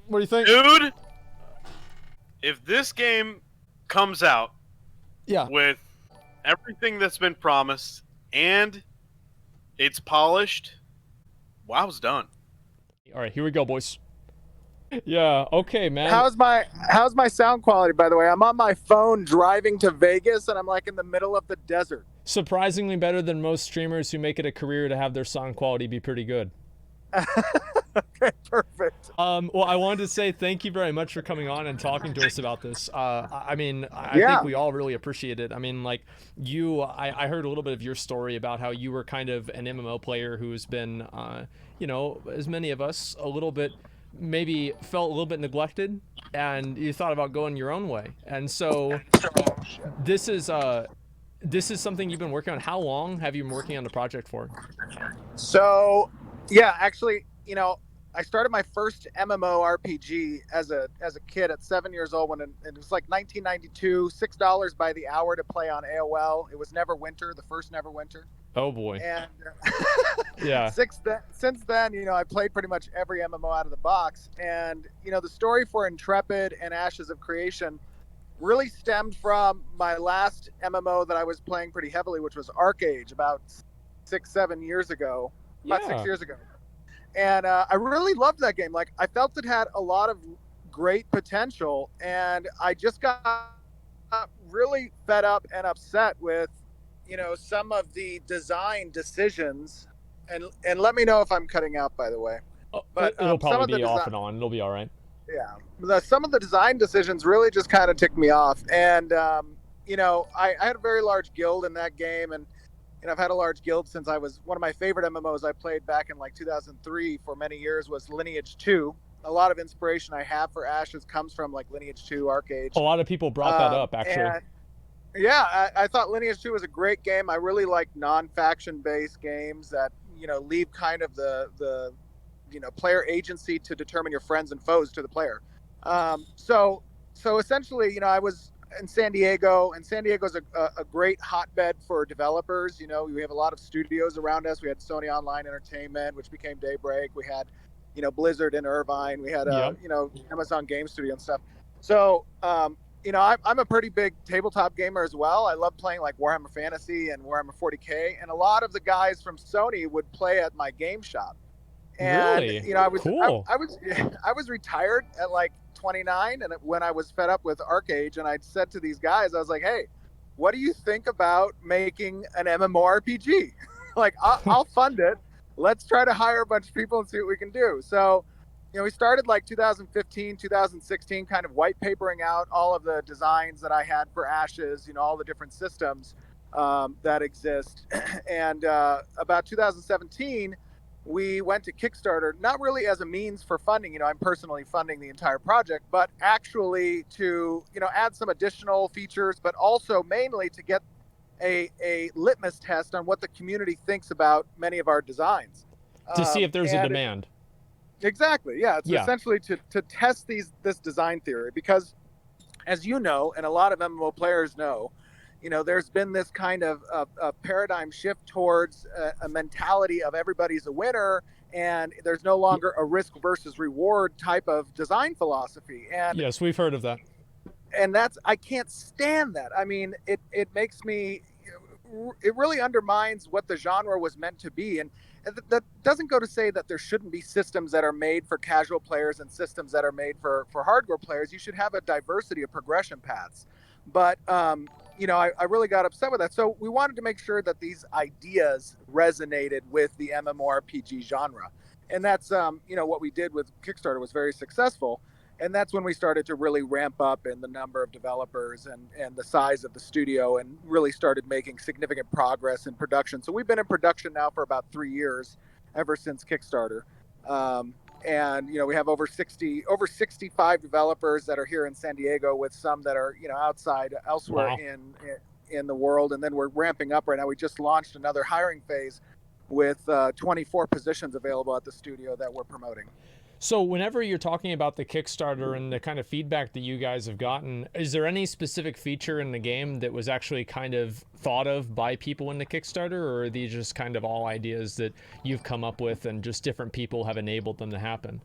What do you think? Dude, if this game comes out with everything that's been promised and it's polished, WoW's done. All right, here we go, boys. Yeah, okay, man. How's my sound quality, by the way? I'm on my phone driving to Vegas, and I'm like in the middle of the desert. Surprisingly better than most streamers who make it a career to have their sound quality be pretty good. Okay, perfect. Well, I wanted to say thank you very much for coming on and talking to us about this. I think we all really appreciate it. I mean, like I heard a little bit of your story about how you were kind of an MMO player who's been, as many of us, a little bit, maybe felt a little bit neglected, and you thought about going your own way. And so this is something you've been working on. How long have you been working on the project for? So, yeah, actually, I started my first MMORPG as a kid at 7 years old when it was like 1992, $6 by the hour to play on AOL. It was Neverwinter, the first Neverwinter. Oh boy. And yeah. Since then, I played pretty much every MMO out of the box. And, the story for Intrepid and Ashes of Creation really stemmed from my last MMO that I was playing pretty heavily, which was Arcade, about 6 years ago. About 6 years ago. And I really loved that game. Like, I felt it had a lot of great potential, and I just got really fed up and upset with, some of the design decisions. And let me know if I'm cutting out, by the way. But it'll probably be off and on. It'll be all right. Yeah. Some of the design decisions really just kind of ticked me off. And, I had a very large guild in that game, and I've had a large guild since I was one of my favorite MMOs I played back in like 2003 for many years was Lineage 2. A lot of inspiration I have for Ashes comes from like Lineage 2, Arcade. A lot of people brought that up, actually. I thought Lineage 2 was a great game. I really like non-faction based games that, leave kind of the player agency to determine your friends and foes to the player. So essentially, I was in San Diego, and San Diego's a great hotbed for developers. We have a lot of studios around us. We had Sony Online Entertainment, which became Daybreak. We had, Blizzard in Irvine. We had, Amazon Game Studio and stuff. So, I'm a pretty big tabletop gamer as well. I love playing like Warhammer Fantasy and Warhammer 40K, and a lot of the guys from Sony would play at my game shop. And, really? I was cool. I was retired at like 29, and when I was fed up with Arcade, and I said to these guys, I was like, hey, what do you think about making an MMORPG? Like, I'll fund it. Let's try to hire a bunch of people and see what we can do. So, we started like 2015, 2016, kind of white papering out all of the designs that I had for Ashes, all the different systems that exist. And about 2017, we went to Kickstarter, not really as a means for funding. I'm personally funding the entire project, but actually to, add some additional features, but also mainly to get a litmus test on what the community thinks about many of our designs. To see if there's a demand. Exactly. Yeah. It's essentially to test this design theory, because as you know, and a lot of MMO players know, there's been this kind of a paradigm shift towards a mentality of everybody's a winner, and there's no longer a risk versus reward type of design philosophy. And yes, we've heard of that. And I can't stand that. I mean, it makes me, it really undermines what the genre was meant to be. And that doesn't go to say that there shouldn't be systems that are made for casual players and systems that are made for hardcore players. You should have a diversity of progression paths. But, I really got upset with that. So we wanted to make sure that these ideas resonated with the MMORPG genre. And that's, what we did with Kickstarter was very successful. And that's when we started to really ramp up in the number of developers and the size of the studio, and really started making significant progress in production. So we've been in production now for about 3 years, ever since Kickstarter. And, we have over 65 developers that are here in San Diego, with some that are, outside elsewhere in the world. And then we're ramping up right now. We just launched another hiring phase with 24 positions available at the studio that we're promoting. So whenever you're talking about the Kickstarter and the kind of feedback that you guys have gotten, is there any specific feature in the game that was actually kind of thought of by people in the Kickstarter, or are these just kind of all ideas that you've come up with and just different people have enabled them to happen?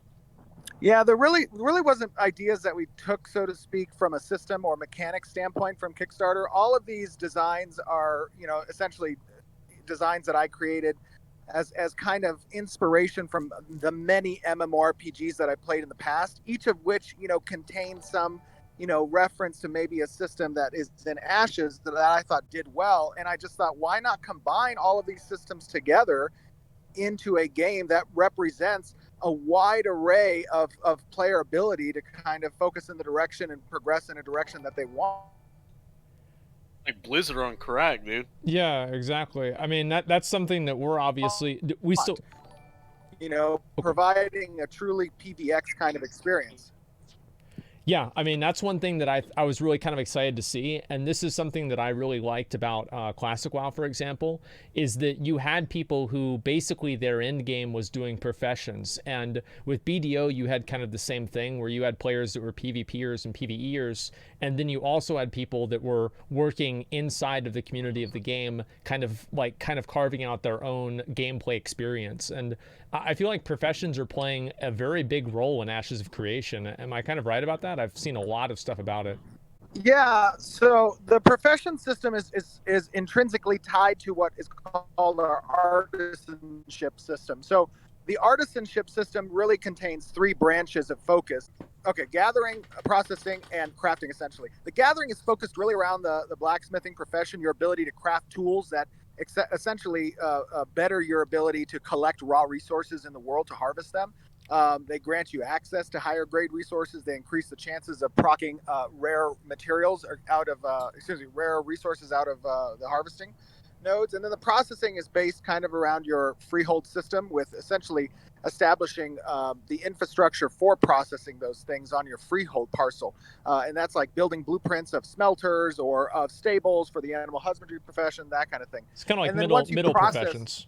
Yeah, there really wasn't ideas that we took, so to speak, from a system or mechanic standpoint from Kickstarter. All of these designs are, essentially designs that I created as kind of inspiration from the many MMORPGs that I played in the past, each of which, contained some, reference to maybe a system that is in Ashes that I thought did well. And I just thought, why not combine all of these systems together into a game that represents a wide array of player ability to kind of focus in the direction and progress in a direction that they want. Like Blizzard on crack, dude. Yeah, exactly. I mean, that's something that we still, providing a truly PvX kind of experience. Yeah, I mean, that's one thing that I was really kind of excited to see, and this is something that I really liked about Classic WoW, for example, is that you had people who basically their end game was doing professions, and with BDO you had kind of the same thing where you had players that were PvPers and PvEers, and then you also had people that were working inside of the community of the game, kind of carving out their own gameplay experience. And I feel like professions are playing a very big role in Ashes of Creation. Am I kind of right about that? I've seen a lot of stuff about it. Yeah, so the profession system is intrinsically tied to what is called our artisanship system. So the artisanship system really contains three branches of focus. Okay, gathering, processing, and crafting, essentially. The gathering is focused really around the blacksmithing profession, your ability to craft tools that essentially better your ability to collect raw resources in the world to harvest them. They grant you access to higher grade resources. They increase the chances of proccing rare materials rare resources out of the harvesting nodes. And then the processing is based kind of around your Freehold system, with essentially establishing the infrastructure for processing those things on your Freehold parcel. And that's like building blueprints of smelters or of stables for the animal husbandry profession, that kind of thing. It's kind of like middle professions.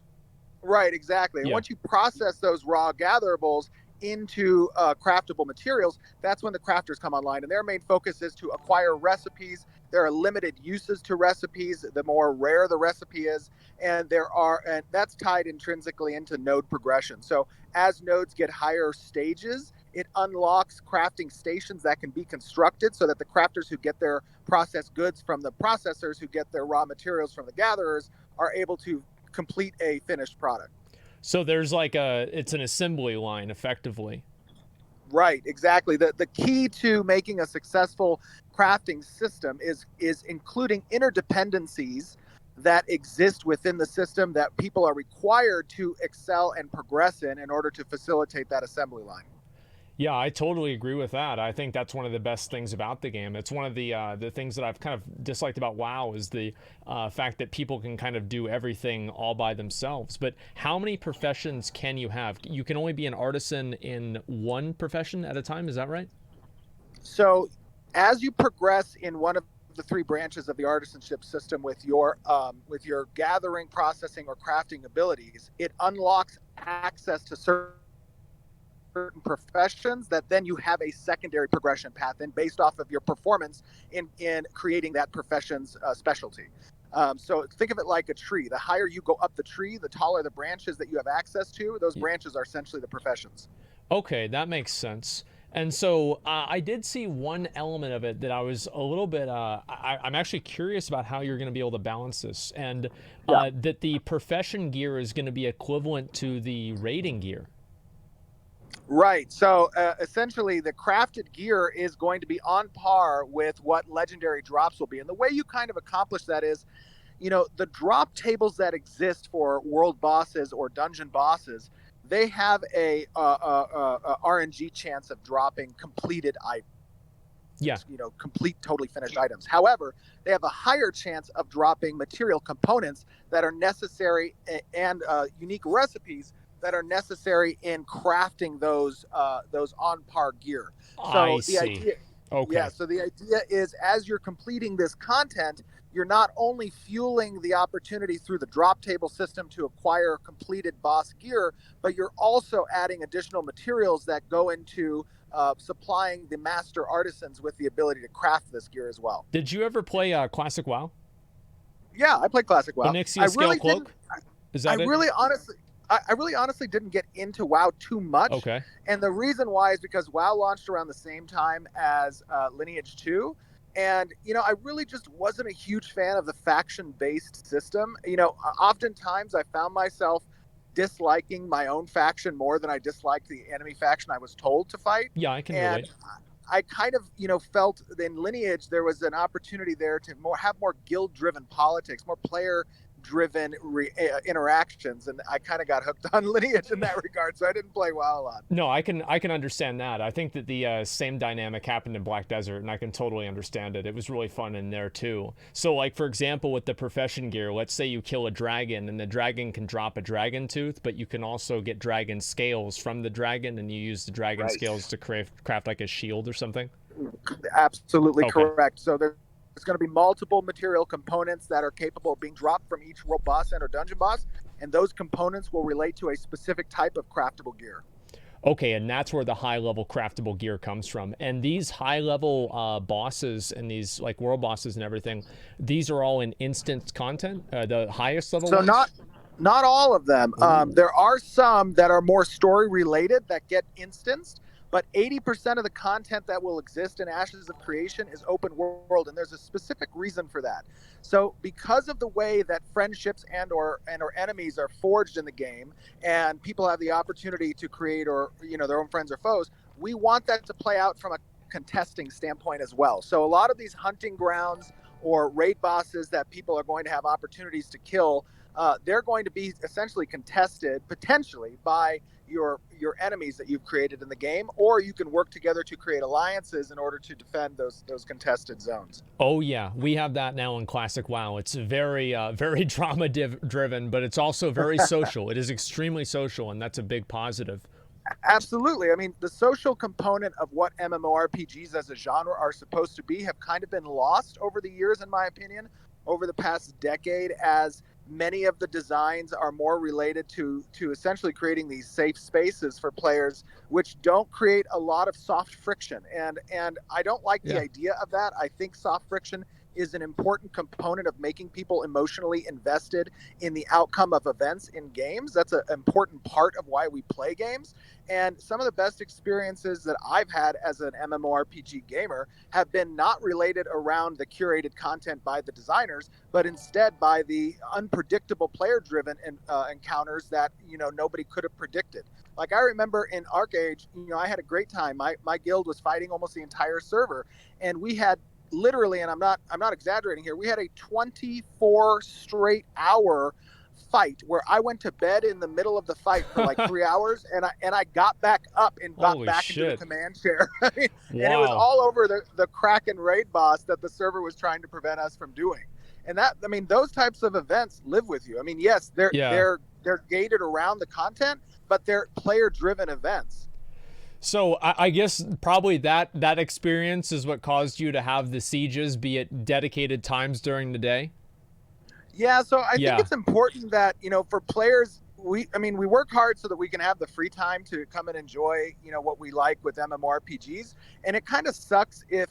Right, exactly. And once you process those raw gatherables into craftable materials, that's when the crafters come online. And their main focus is to acquire recipes. There are limited uses to recipes, the more rare the recipe is. And that's tied intrinsically into node progression. So as nodes get higher stages, it unlocks crafting stations that can be constructed so that the crafters who get their processed goods from the processors, who get their raw materials from the gatherers, are able to complete a finished product. So there's it's an assembly line effectively. Right, exactly. The key to making a successful crafting system is including interdependencies that exist within the system that people are required to excel and progress in order to facilitate that assembly line. Yeah, I totally agree with that. I think that's one of the best things about the game. It's one of the things that I've kind of disliked about WoW is the fact that people can kind of do everything all by themselves. But how many professions can you have? You can only be an artisan in one profession at a time. Is that right? So as you progress in one of the three branches of the artisanship system with your gathering, processing, or crafting abilities, it unlocks access to certain professions that then you have a secondary progression path in based off of your performance in creating that profession's specialty. So think of it like a tree. The higher you go up the tree, the taller the branches that you have access to. Those branches are essentially the professions. Okay, that makes sense. And so I did see one element of it that I was a little bit, I'm actually curious about how you're going to be able to balance this, and that the profession gear is going to be equivalent to the raiding gear. Right. So essentially, the crafted gear is going to be on par with what legendary drops will be. And the way you kind of accomplish that is, the drop tables that exist for world bosses or dungeon bosses, they have a RNG chance of dropping completed items. Yeah. Complete, totally finished items. However, they have a higher chance of dropping material components that are necessary and unique recipes that are necessary in crafting those on par gear. So I see. Idea, okay. Yeah. So the idea is, as you're completing this content, you're not only fueling the opportunity through the drop table system to acquire completed boss gear, but you're also adding additional materials that go into supplying the master artisans with the ability to craft this gear as well. Did you ever play Classic WoW? Yeah, I played Classic WoW. Onyxia Scale Cloak? Is that I it? really honestly, I really honestly didn't get into WoW too much. Okay. And the reason why is because WoW launched around the same time as Lineage 2. And, I really just wasn't a huge fan of the faction based system. Oftentimes I found myself disliking my own faction more than I disliked the enemy faction I was told to fight. Yeah, I can And relate. I kind of, felt in Lineage there was an opportunity there to have more guild-driven politics, more player-driven interactions, and I kind of got hooked on Lineage in that regard. So I didn't play WoW a lot. No, I can understand that. I think that the same dynamic happened in Black Desert, and I can totally understand it. It was really fun in there too. So, like for example, with the profession gear, let's say you kill a dragon, and the dragon can drop a dragon tooth, but you can also get dragon scales from the dragon, and you use the dragon scales to craft like a shield or something. Absolutely Okay. correct. So there's going to be multiple material components that are capable of being dropped from each world boss and or dungeon boss, and those components will relate to a specific type of craftable gear. Okay, and that's where the high-level craftable gear comes from. And these high-level bosses and these like world bosses and everything, these are all in instant content, the highest level So ones? not all of them. There are some that are more story related that get instanced, but 80% of the content that will exist in Ashes of Creation is open world, and there's a specific reason for that. So because of the way that friendships and or enemies are forged in the game, and people have the opportunity to create or their own friends or foes, we want that to play out from a contesting standpoint as well. So a lot of these hunting grounds or raid bosses that people are going to have opportunities to kill, they're going to be essentially contested potentially by your enemies that you've created in the game, or you can work together to create alliances in order to defend those contested zones. Oh yeah, we have that now in Classic WoW. It's very very drama driven, but it's also very social. It is extremely social, and that's a big positive. Absolutely. I mean, the social component of what MMORPGs as a genre are supposed to be have kind of been lost over the years, in my opinion, over the past decade, as many of the designs are more related to essentially creating these safe spaces for players, which don't create a lot of soft friction. And I don't like the idea of that. I think soft friction is an important component of making people emotionally invested in the outcome of events in games. That's an important part of why we play games. And some of the best experiences that I've had as an MMORPG gamer have been not related around the curated content by the designers, but instead by the unpredictable player-driven encounters that nobody could have predicted. Like I remember in ArcAge, I had a great time. My guild was fighting almost the entire server, and we had literally, and I'm not exaggerating here, we had a 24 straight hour fight where I went to bed in the middle of the fight for like 3 hours, and I got back up and got Holy back shit. into the command chair. Wow. And it was all over the Kraken raid boss that the server was trying to prevent us from doing. And that, I mean, those types of events live with you. I mean, yes, they're gated around the content, but they're player driven events. So I guess probably that experience is what caused you to have the sieges be at dedicated times during the day. Yeah, so I think it's important that, for players, we work hard so that we can have the free time to come and enjoy, what we like with MMORPGs. And it kind of sucks if,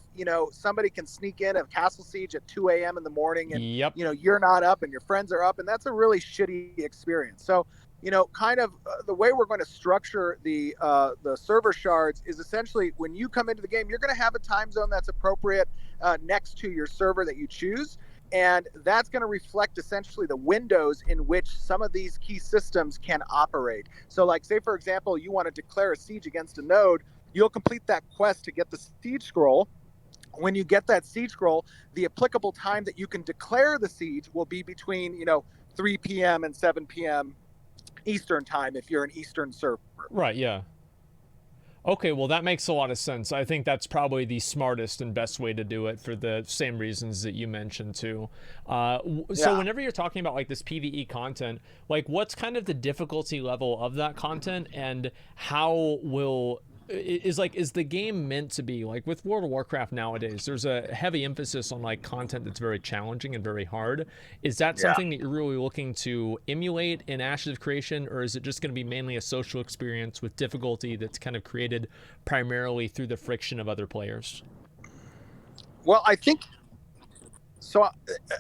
somebody can sneak in a castle siege at 2 a.m. in the morning and, you're not up and your friends are up. And that's a really shitty experience. So, the way we're going to structure the server shards is essentially when you come into the game, you're going to have a time zone that's appropriate next to your server that you choose. And that's going to reflect essentially the windows in which some of these key systems can operate. So like, say, for example, you want to declare a siege against a node, you'll complete that quest to get the siege scroll. When you get that siege scroll, the applicable time that you can declare the siege will be between, 3 p.m. and 7 p.m. Eastern time if you're an Eastern server. Right, yeah. Okay, well, that makes a lot of sense. I think that's probably the smartest and best way to do it for the same reasons that you mentioned, too. So whenever you're talking about, like, this PvE content, like, what's kind of the difficulty level of that content, and how will... Is the game meant to be, like, with World of Warcraft nowadays, there's a heavy emphasis on, like, content that's very challenging and very hard. Is that something that you're really looking to emulate in Ashes of Creation, or is it just going to be mainly a social experience with difficulty that's kind of created primarily through the friction of other players? Well, I think so.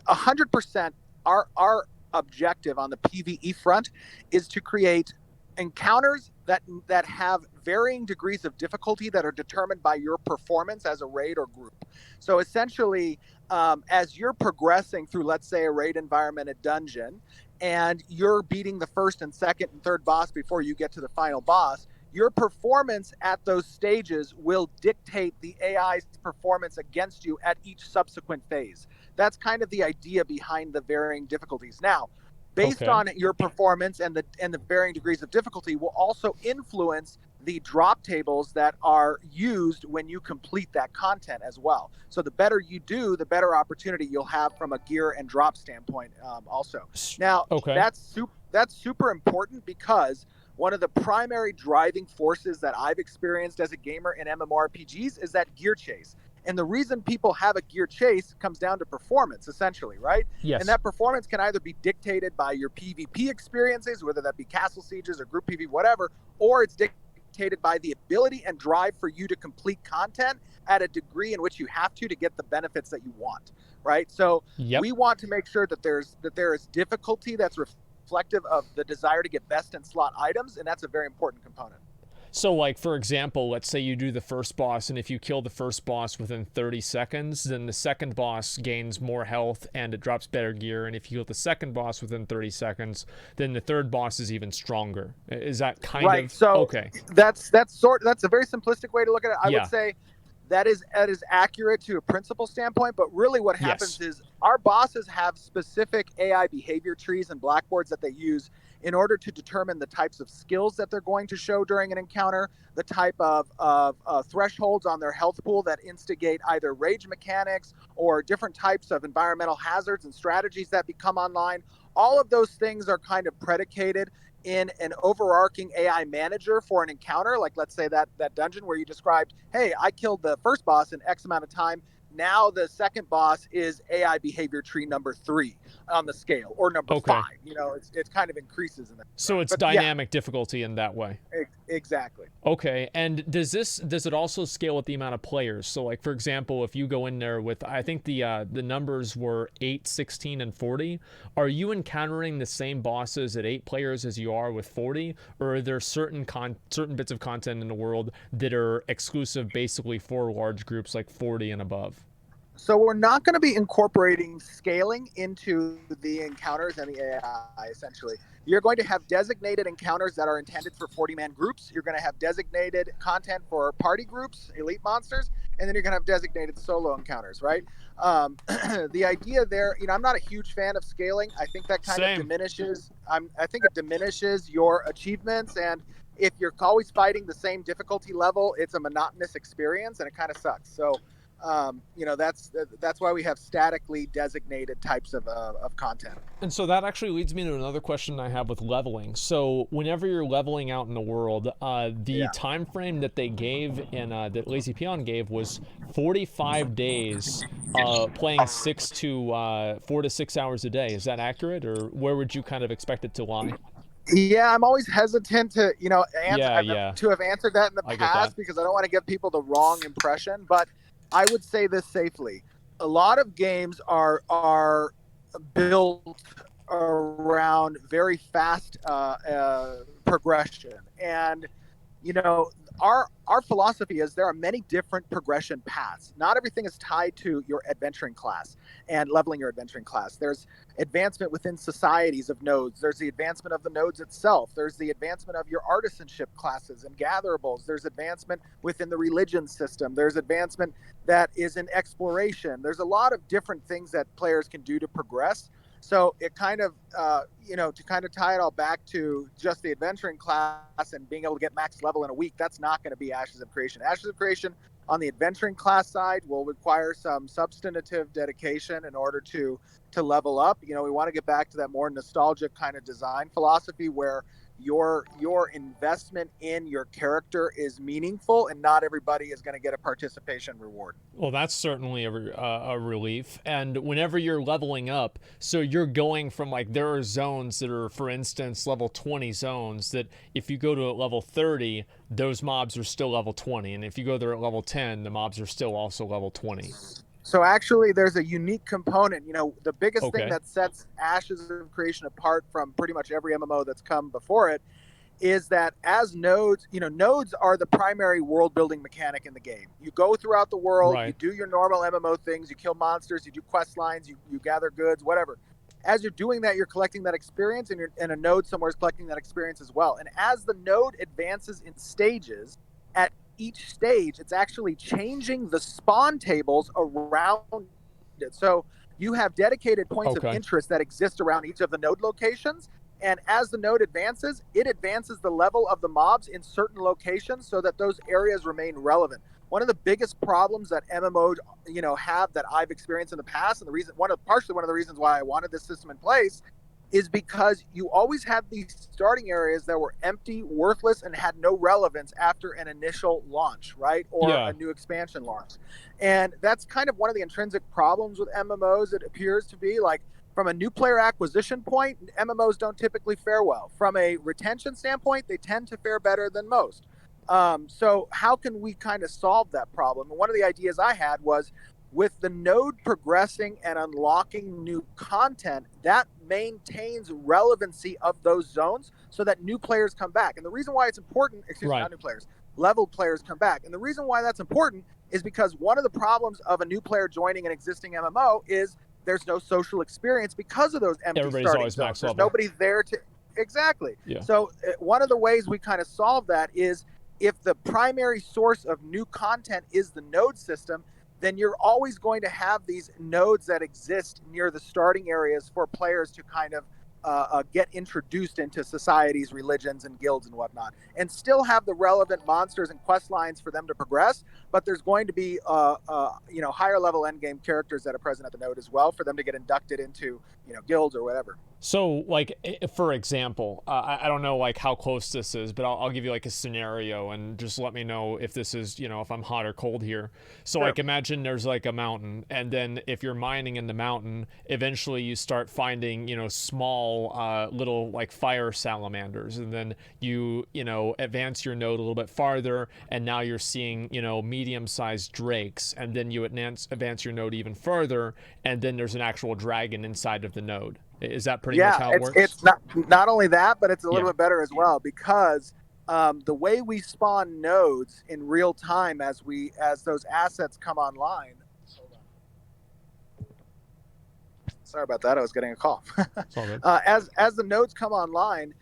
100%. Our objective on the PvE front is to create encounters that have varying degrees of difficulty that are determined by your performance as a raid or group. So essentially, as you're progressing through, let's say, a raid environment, a dungeon, and you're beating the first and second and third boss before you get to the final boss, your performance at those stages will dictate the AI's performance against you at each subsequent phase. That's kind of the idea behind the varying difficulties. Now, based on your performance and the varying degrees of difficulty will also influence the drop tables that are used when you complete that content as well. So the better you do, the better opportunity you'll have from a gear and drop standpoint also. Now, that's super important because one of the primary driving forces that I've experienced as a gamer in MMORPGs is that gear chase. And the reason people have a gear chase comes down to performance, essentially, right? Yes. And that performance can either be dictated by your PvP experiences, whether that be castle sieges or group PvP, whatever, or it's dictated by the ability and drive for you to complete content at a degree in which you have to get the benefits that you want, right? So we want to make sure that there is difficulty that's reflective of the desire to get best in slot items, and that's a very important component. So, like, for example, let's say you do the first boss, and if you kill the first boss within 30 seconds, then the second boss gains more health and it drops better gear. And if you kill the second boss within 30 seconds, then the third boss is even stronger. Is that kind right? of So that's a very simplistic way to look at it. I would say that is accurate to a principle standpoint, but really what happens is our bosses have specific AI behavior trees and blackboards that they use in order to determine the types of skills that they're going to show during an encounter, the type of thresholds on their health pool that instigate either rage mechanics or different types of environmental hazards and strategies that become online. All of those things are kind of predicated in an overarching AI manager for an encounter. Like, let's say that dungeon where you described, hey, I killed the first boss in X amount of time. Now the second boss is AI behavior tree number 3 on the scale, or number 5. You know, it kind of increases in that. So it's dynamic difficulty in that way. Exactly. Okay, and does it also scale with the amount of players? So, like, for example, if you go in there with, I think the numbers were 8, 16, and 40, are you encountering the same bosses at 8 players as you are with 40, or are there certain bits of content in the world that are exclusive basically for large groups like 40 and above? So we're not going to be incorporating scaling into the encounters and the AI, essentially. You're going to have designated encounters that are intended for 40-man groups. You're going to have designated content for party groups, elite monsters, and then you're going to have designated solo encounters, right? The idea there, you know, I'm not a huge fan of scaling. I think that kind of diminishes. I think it diminishes your achievements, and if you're always fighting the same difficulty level, it's a monotonous experience, and it kind of sucks. So, you know, that's why we have statically designated types of content. And so that actually leads me to another question I have with leveling. So whenever you're leveling out in the world, the time frame that they gave and that Lazy Peon gave was 45 days, playing 4 to 6 hours a day. Is that accurate, or where would you kind of expect it to lie? Yeah, I'm always hesitant to, you know, to have answered that in the past because I don't want to give people the wrong impression. But I would say this safely: a lot of games are built around very fast progression, and you know, our philosophy is there are many different progression paths. Not everything is tied to your adventuring class and leveling your adventuring class. There's advancement within societies of nodes. There's the advancement of the nodes itself. There's the advancement of your artisanship classes and gatherables. There's advancement within the religion system. There's advancement that is in exploration. There's a lot of different things that players can do to progress. So it kind of, you know, to kind of tie it all back to just the adventuring class and being able to get max level in a week, that's not going to be Ashes of Creation. Ashes of Creation on the adventuring class side will require some substantive dedication in order to level up. You know, we want to get back to that more nostalgic kind of design philosophy where your investment in your character is meaningful and not everybody is going to get a participation reward. Well, that's certainly a relief. And whenever you're leveling up, so you're going from, like, there are zones that are, for instance, level 20 zones that if you go to a level 30, those mobs are still level 20. And if you go there at level 10, the mobs are still also level 20. So actually, there's a unique component. The biggest thing Okay. that sets Ashes of Creation apart from pretty much every MMO that's come before it is that as nodes, nodes are the primary world building mechanic in the game. You go throughout the world, you Right. do your normal MMO things, you kill monsters, you do quest lines, you gather goods, whatever. As you're doing that, you're collecting that experience, and a node somewhere is collecting that experience as well. And as the node advances in stages, at each stage, it's actually changing the spawn tables around it. So you have dedicated points of Okay. interest that exist around each of the node locations. And as the node advances, it advances the level of the mobs in certain locations so that those areas remain relevant. One of the biggest problems that MMOs, have that I've experienced in the past, and partially one of the reasons why I wanted this system in place, is because you always had these starting areas that were empty, worthless, and had no relevance after an initial launch, right? Or Yeah. a new expansion launch. And that's kind of one of the intrinsic problems with MMOs. It appears to be like, from a new player acquisition point, MMOs don't typically fare well. From a retention standpoint, they tend to fare better than most. So how can we kind of solve that problem? And one of the ideas I had was, with the node progressing and unlocking new content, that maintains relevancy of those zones so that new players come back. And the reason why it's important, Right. not new players, leveled players come back. And the reason why that's important is because one of the problems of a new player joining an existing MMO is there's no social experience because of those empty Everybody's starting always zones. max There's level. nobody there to exactly. Yeah. So one of the ways we kind of solve that is, if the primary source of new content is the node system, then you're always going to have these nodes that exist near the starting areas for players to kind of get introduced into societies, religions, and guilds and whatnot, and still have the relevant monsters and quest lines for them to progress. But there's going to be higher level endgame characters that are present at the node as well for them to get inducted into guilds or whatever. So, like, for example, I don't know, like, how close this is, but I'll give you, like, a scenario and just let me know if this is, if I'm hot or cold here. So, Sure. like, imagine there's, like, a mountain, and then if you're mining in the mountain, eventually you start finding, small, little, like, fire salamanders, and then you advance your node a little bit farther, and now you're seeing, medium-sized drakes, and then you advance your node even further, and then there's an actual dragon inside of the node. Is that pretty much how it works? It's not only that, but it's a little bit better as well, because the way we spawn nodes in real time as those assets come online. Hold on. Sorry about that. I was getting a call. It's all good. As the nodes come online,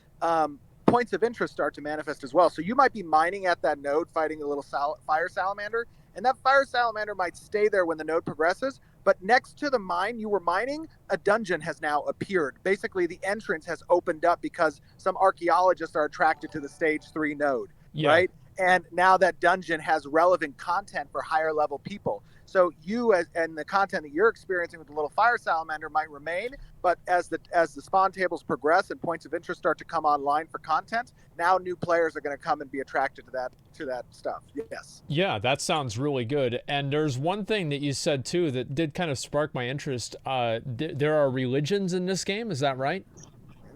points of interest start to manifest as well. So you might be mining at that node, fighting a little fire salamander, and that fire salamander might stay there when the node progresses. But next to the mine you were mining, a dungeon has now appeared. Basically, the entrance has opened up because some archaeologists are attracted to the stage 3 node, right? And now that dungeon has relevant content for higher level people. So and the content that you're experiencing with the little fire salamander might remain, but as the spawn tables progress and points of interest start to come online for content, now new players are going to come and be attracted to that stuff. Yes. Yeah, that sounds really good. And there's one thing that you said too that did kind of spark my interest. There are religions in this game, is that right?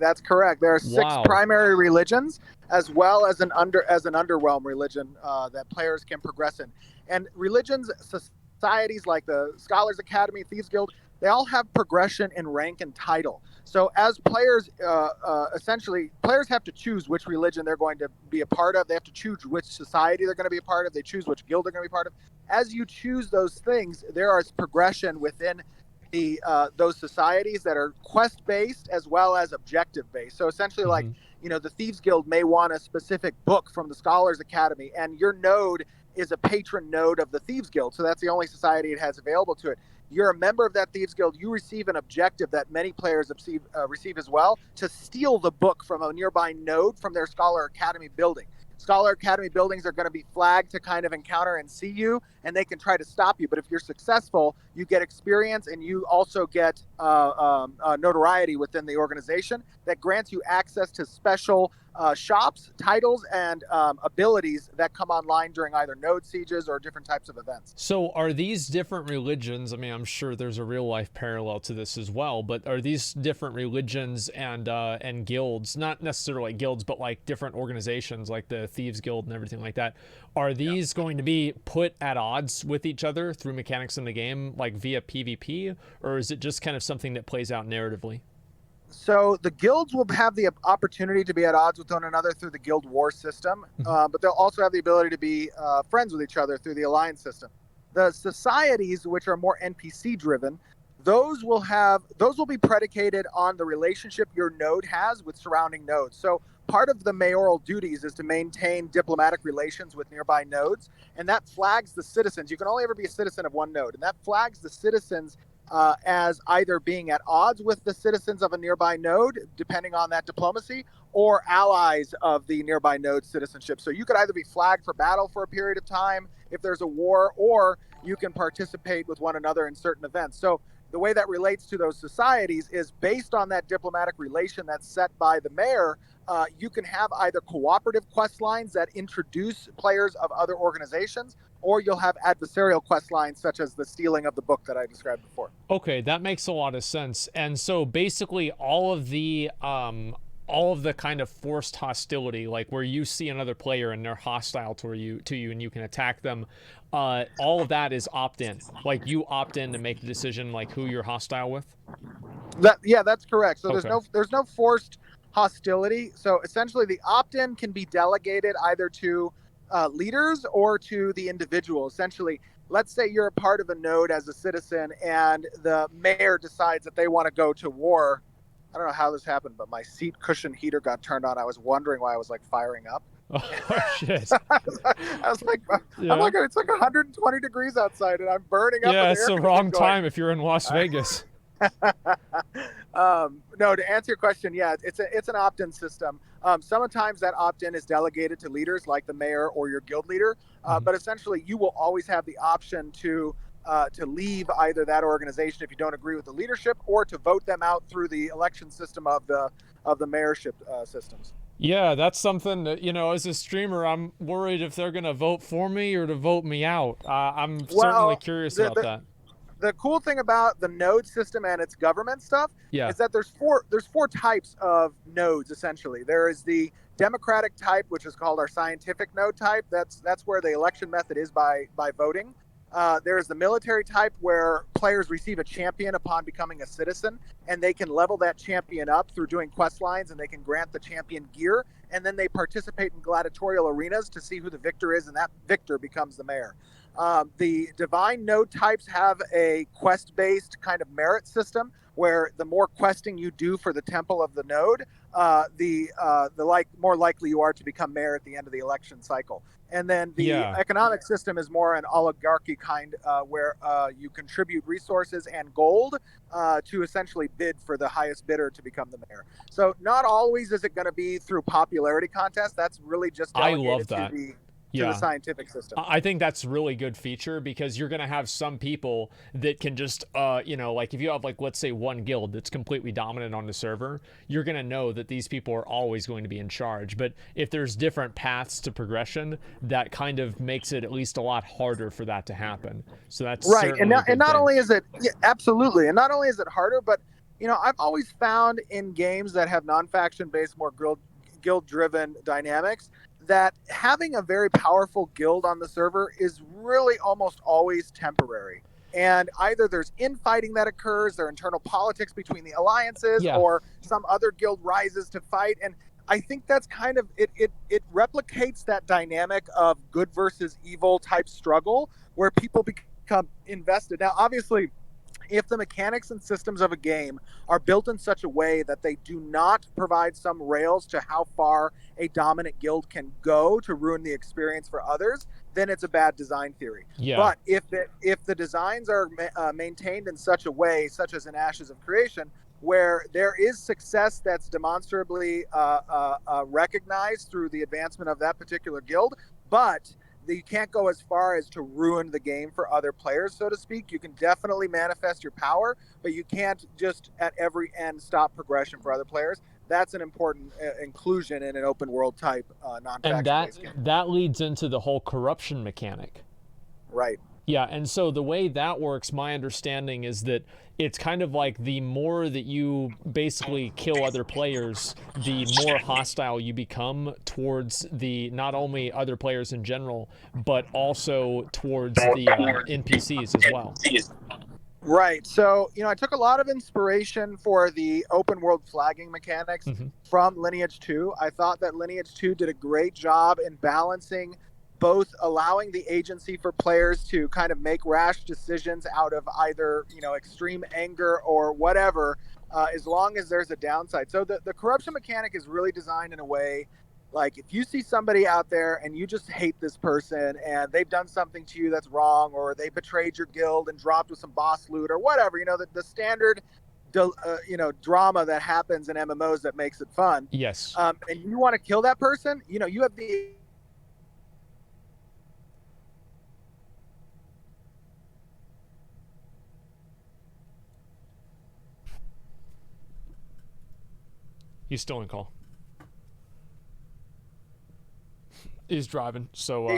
That's correct. There are 6 primary religions, as well as an underwhelm religion that players can progress in. And religions, societies like the Scholars Academy, Thieves Guild, they all have progression in rank and title. So as players, essentially, players have to choose which religion they're going to be a part of. They have to choose which society they're going to be a part of. They choose which guild they're going to be part of. As you choose those things, there is progression within those societies that are quest-based as well as objective-based. So essentially, like, the Thieves Guild may want a specific book from the Scholars Academy, and your node is a patron node of the Thieves Guild. So that's the only society it has available to it. You're a member of that Thieves Guild, you receive an objective that many players receive as well, to steal the book from a nearby node from their Scholar Academy building. Scholar Academy buildings are going to be flagged to kind of encounter and see you, and they can try to stop you. But if you're successful, you get experience, and you also get notoriety within the organization that grants you access to special shops, titles, and abilities that come online during either node sieges or different types of events. So are these different religions? I mean, I'm sure there's a real life parallel to this as well, but are these different religions and guilds, not necessarily like guilds, but like different organizations like the Thieves Guild and everything like that? Are these going to be put at odds with each other through mechanics in the game, like via PvP, or is it just kind of something that plays out narratively? So the guilds will have the opportunity to be at odds with one another through the guild war system, but they'll also have the ability to be friends with each other through the alliance system. The societies, which are more NPC driven, those will be predicated on the relationship your node has with surrounding nodes. So part of the mayoral duties is to maintain diplomatic relations with nearby nodes, and that flags the citizens. You can only ever be a citizen of one node, and that flags the citizens as either being at odds with the citizens of a nearby node, depending on that diplomacy, or allies of the nearby node citizenship. So you could either be flagged for battle for a period of time if there's a war, or you can participate with one another in certain events. So the way that relates to those societies is based on that diplomatic relation that's set by the mayor. You can have either cooperative quest lines that introduce players of other organizations, or you'll have adversarial quest lines such as the stealing of the book that I described before. Okay, that makes a lot of sense. And so basically all of the kind of forced hostility, like where you see another player and they're hostile to you and you can attack them, all of that is opt-in. Like you opt in to make the decision like who you're hostile with? That's correct. So Okay. there's no forced hostility. So essentially the opt-in can be delegated either to leaders or to the individual. Essentially, let's say you're a part of a node as a citizen and the mayor decides that they want to go to war. I don't know how this happened, but my seat cushion heater got turned on. I was wondering why I was like firing up. Oh shit. I was like, I'm like, it's like 120 degrees outside and I'm burning up. Yeah, it's the wrong time if you're in Las Vegas. No, to answer your question, yeah, it's an opt-in system. Sometimes that opt-in is delegated to leaders like the mayor or your guild leader, but essentially you will always have the option to leave either that organization if you don't agree with the leadership, or to vote them out through the election system of the mayorship systems. Yeah, that's something that, as a streamer, I'm worried if they're going to vote for me or to vote me out. I'm certainly curious about that. The cool thing about the node system and its government stuff is that there's four types of nodes, essentially. There is the democratic type, which is called our scientific node type. That's where the election method is by voting. There's the military type, where players receive a champion upon becoming a citizen, and they can level that champion up through doing quest lines, and they can grant the champion gear, and then they participate in gladiatorial arenas to see who the victor is, and that victor becomes the mayor. The divine node types have a quest-based kind of merit system, where the more questing you do for the temple of the node, the more likely you are to become mayor at the end of the election cycle. And then the economic system is more an oligarchy kind, where you contribute resources and gold to essentially bid for the highest bidder to become the mayor. So not always is it going to be through popularity contest. That's really just delegated to the scientific system. I think that's a really good feature, because you're going to have some people that can just, like if you have let's say one guild that's completely dominant on the server, you're going to know that these people are always going to be in charge. But if there's different paths to progression, that kind of makes it at least a lot harder for that to happen. So that's right. And not only is it absolutely, and not only is it harder, but I've always found in games that have non-faction based, more guild driven dynamics, that having a very powerful guild on the server is really almost always temporary. And either there's infighting that occurs, there are internal politics between the alliances, or some other guild rises to fight. And I think that's kind of, it replicates that dynamic of good versus evil type struggle, where people become invested. Now, obviously, if the mechanics and systems of a game are built in such a way that they do not provide some rails to how far a dominant guild can go to ruin the experience for others, then it's a bad design theory. But if the designs are maintained in such a way, such as in Ashes of Creation, where there is success that's demonstrably recognized through the advancement of that particular guild, but you can't go as far as to ruin the game for other players, so to speak. You can definitely manifest your power, but you can't just at every end stop progression for other players. that's an important inclusion in an open world type non-faction And based game. that leads into the whole corruption mechanic. Right. Yeah, and so the way that works, my understanding is that it's kind of like the more that you basically kill other players, the more hostile you become towards the not only other players in general, but also towards the NPCs as well. Right. So, I took a lot of inspiration for the open world flagging mechanics from Lineage 2. I thought that Lineage 2 did a great job in balancing both allowing the agency for players to kind of make rash decisions out of either, extreme anger or whatever, as long as there's a downside. So the corruption mechanic is really designed in a way like if you see somebody out there and you just hate this person and they've done something to you that's wrong, or they betrayed your guild and dropped with some boss loot or whatever, the standard drama that happens in MMOs that makes it fun. Yes. And you want to kill that person, you have the He's still in call. He's driving, so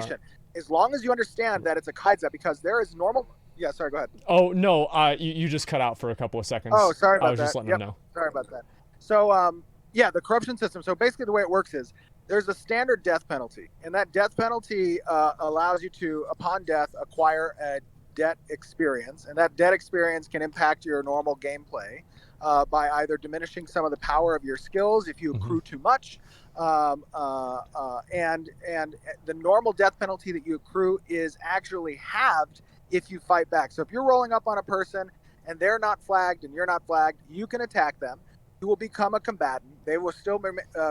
as long as you understand that it's a kaidza, because there is normal. Yeah, sorry, go ahead. Oh no, you just cut out for a couple of seconds. Oh, sorry about that. I was just letting him know. Sorry about that. So the corruption system. So basically the way it works is there's a standard death penalty, and that death penalty allows you to, upon death, acquire a debt experience, and that debt experience can impact your normal gameplay by either diminishing some of the power of your skills if you accrue too much, and the normal death penalty that you accrue is actually halved if you fight back. So if you're rolling up on a person and they're not flagged and you're not flagged, you can attack them. You will become a combatant. They will still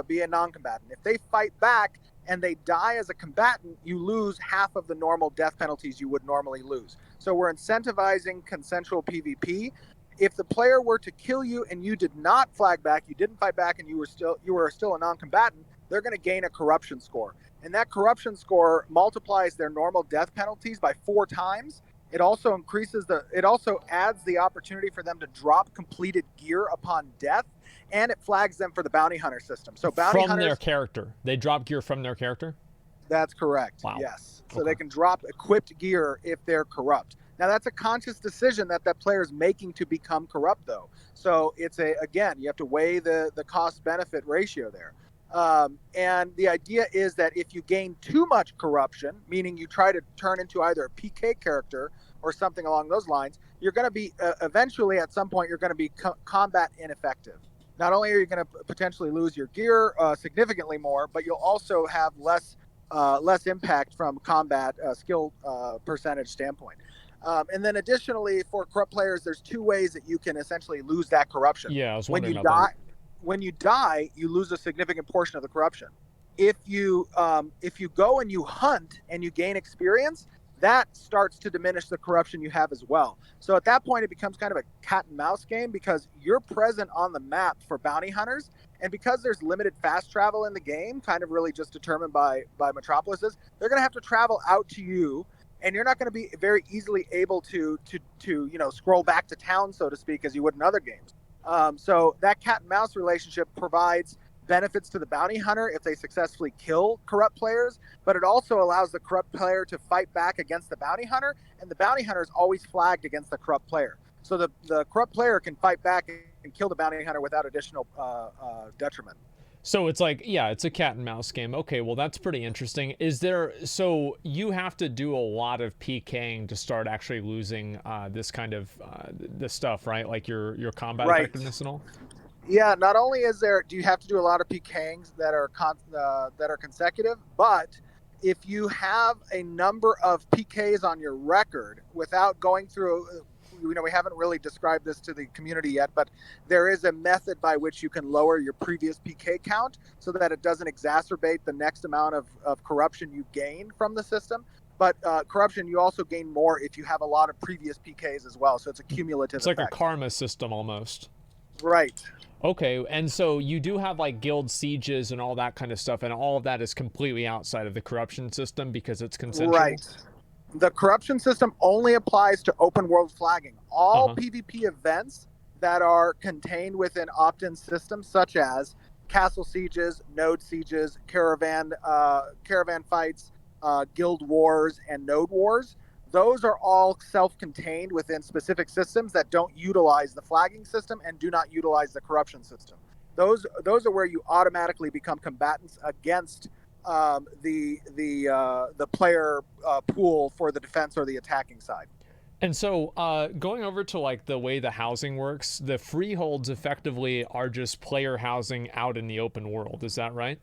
be a non-combatant. If they fight back and they die as a combatant, you lose half of the normal death penalties you would normally lose. So we're incentivizing consensual PvP. If the player were to kill you and you did not flag back, you didn't fight back, and you were still a non-combatant, they're going to gain a corruption score. And that corruption score multiplies their normal death penalties by 4 times. It also adds the opportunity for them to drop completed gear upon death, and it flags them for the bounty hunter system. So bounty hunters, from their character, they drop gear from their character. That's correct. Wow. Yes. So they can drop equipped gear if they're corrupt. Now that's a conscious decision that player is making to become corrupt, though. So it's you have to weigh the cost benefit ratio there. And the idea is that if you gain too much corruption, meaning you try to turn into either a PK character or something along those lines, you're going to be eventually at some point you're going to be combat ineffective. Not only are you going to potentially lose your gear significantly more, but you'll also have less impact from combat skill percentage standpoint. And then additionally, for corrupt players, there's 2 ways that you can essentially lose that corruption. Yeah, I was wondering about that. When you die, you lose a significant portion of the corruption. If you go and you hunt and you gain experience, that starts to diminish the corruption you have as well. So at that point, it becomes kind of a cat and mouse game, because you're present on the map for bounty hunters, and because there's limited fast travel in the game, kind of really just determined by metropolises, they're going to have to travel out to you, and you're not going to be very easily able to scroll back to town, so to speak, as you would in other games. So that cat and mouse relationship provides benefits to the bounty hunter if they successfully kill corrupt players, but it also allows the corrupt player to fight back against the bounty hunter, and the bounty hunter is always flagged against the corrupt player. So the corrupt player can fight back and kill the bounty hunter without additional detriment. So it's like, yeah, it's a cat and mouse game. Okay, well, that's pretty interesting. So you have to do a lot of PKing to start actually losing this kind of this stuff, right? Like your combat effectiveness and all? Yeah, not only do you have to do a lot of PKings that are consecutive, but if you have a number of PKs on your record without going through, we haven't really described this to the community yet, but there is a method by which you can lower your previous PK count so that it doesn't exacerbate the next amount of corruption you gain from the system. But corruption, you also gain more if you have a lot of previous PKs as well. So it's a cumulative effect. It's like a karma system almost. Right. Okay, and so you do have like guild sieges and all that kind of stuff, and all of that is completely outside of the corruption system because it's consensual? Right. The corruption system only applies to open world flagging. All PvP events that are contained within opt-in systems, such as castle sieges, node sieges, caravan fights, guild wars, and node wars. Those are all self-contained within specific systems that don't utilize the flagging system and do not utilize the corruption system. Those are where you automatically become combatants against the player pool for the defense or the attacking side. And so, going over to like the way the housing works, the freeholds effectively are just player housing out in the open world. Is that right?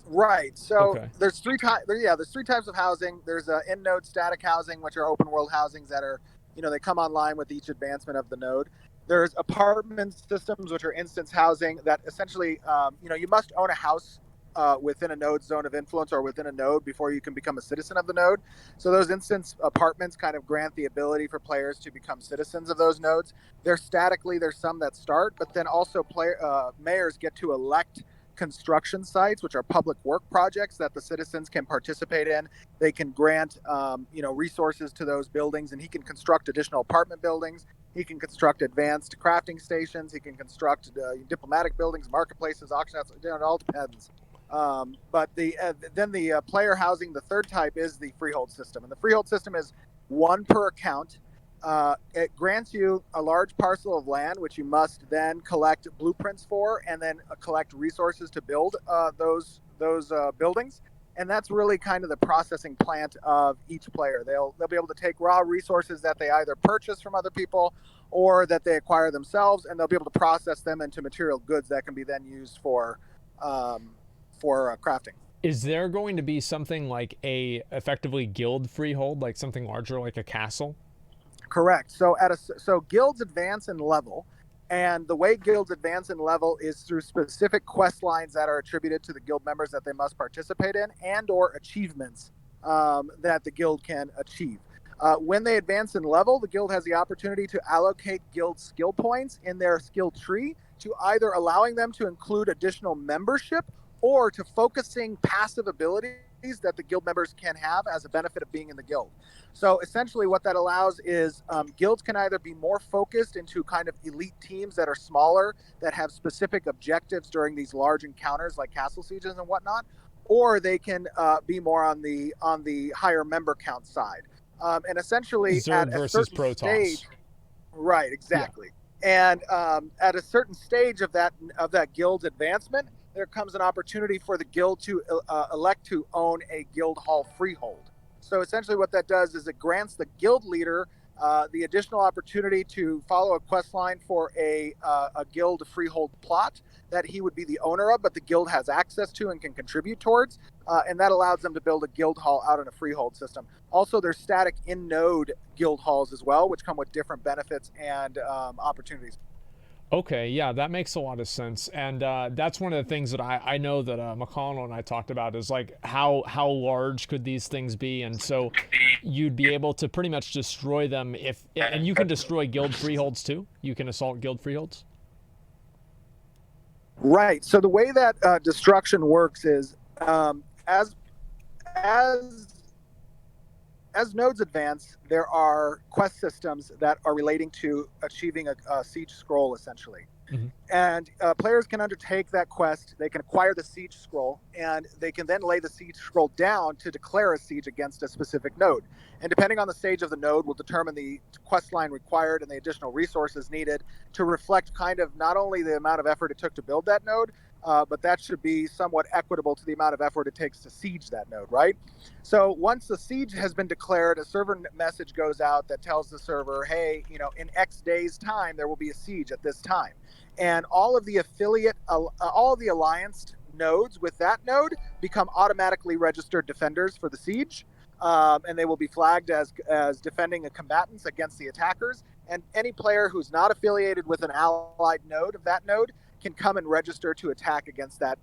Right. So Okay. there's three types. Yeah, there's three types of housing. There's in-node static housing, which are open world housings that are, they come online with each advancement of the node. There's apartment systems, which are instance housing that essentially, you must own a house within a node zone of influence or within a node before you can become a citizen of the node. So those instance apartments kind of grant the ability for players to become citizens of those nodes. They're statically, there's some that start, but then also mayors get to elect construction sites, which are public work projects that the citizens can participate in. They can grant, resources to those buildings, and he can construct additional apartment buildings. He can construct advanced crafting stations. He can construct diplomatic buildings, marketplaces, auction houses. It all depends. But then the player housing, the third type, is the freehold system, and the freehold system is one per account. It grants you a large parcel of land, which you must then collect blueprints for, and then collect resources to build those buildings. And that's really kind of the processing plant of each player. They'll be able to take raw resources that they either purchase from other people or that they acquire themselves, and they'll be able to process them into material goods that can be then used for crafting. Is there going to be something like a effectively guild freehold, like something larger, like a castle? Correct. So guilds advance in level, and the way guilds advance in level is through specific quest lines that are attributed to the guild members that they must participate in, and or achievements that the guild can achieve. When they advance in level, the guild has the opportunity to allocate guild skill points in their skill tree to either allowing them to include additional membership or to focusing passive abilities that the guild members can have as a benefit of being in the guild. So essentially what that allows is guilds can either be more focused into kind of elite teams that are smaller, that have specific objectives during these large encounters like castle sieges and whatnot, or they can be more on the higher member count side. And essentially Zerg at a versus certain Protoss. stage, right, exactly. Yeah. And at a certain stage of that guild's advancement, there comes an opportunity for the guild to elect to own a guild hall freehold. So essentially what that does is it grants the guild leader the additional opportunity to follow a quest line for a guild freehold plot that he would be the owner of, but the guild has access to and can contribute towards. And that allows them to build a guild hall out in a freehold system. Also, there's static in-node guild halls as well, which come with different benefits and opportunities. Okay, yeah, that makes a lot of sense, and that's one of the things that I know that Mcconnell and I talked about is like how large could these things be, and so you'd be able to pretty much destroy them and you can destroy guild freeholds too. You can assault guild freeholds. Right. So the way that destruction works is as nodes advance, there are quest systems that are relating to achieving a siege scroll, essentially. Mm-hmm. And players can undertake that quest. They can acquire the siege scroll, and they can then lay the siege scroll down to declare a siege against a specific node. And depending on the stage of the node will determine the quest line required and the additional resources needed to reflect kind of not only the amount of effort it took to build that node, but that should be somewhat equitable to the amount of effort it takes to siege that node, right? So once the siege has been declared, a server message goes out that tells the server, hey, in X days' time, there will be a siege at this time. And all of the all of the allianced nodes with that node become automatically registered defenders for the siege. And they will be flagged as defending combatants against the attackers. And any player who's not affiliated with an allied node of that node can come and register to attack against that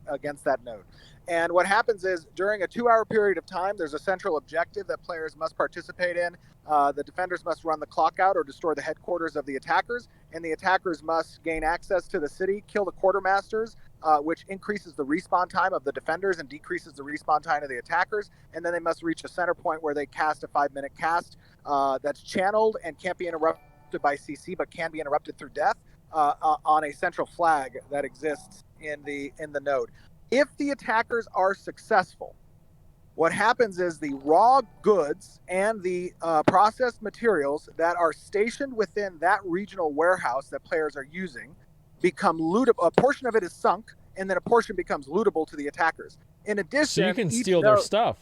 node. And what happens is during a 2-hour period of time, there's a central objective that players must participate in. The defenders must run the clock out or destroy the headquarters of the attackers, and the attackers must gain access to the city, kill the quartermasters, which increases the respawn time of the defenders and decreases the respawn time of the attackers. And then they must reach a center point where they cast a 5-minute cast that's channeled and can't be interrupted by CC, but can be interrupted through death on a central flag that exists in the node. If the attackers are successful, what happens is the raw goods and the processed materials that are stationed within that regional warehouse that players are using become lootable. A portion of it is sunk, and then a portion becomes lootable to the attackers. In addition, so you can steal their stuff.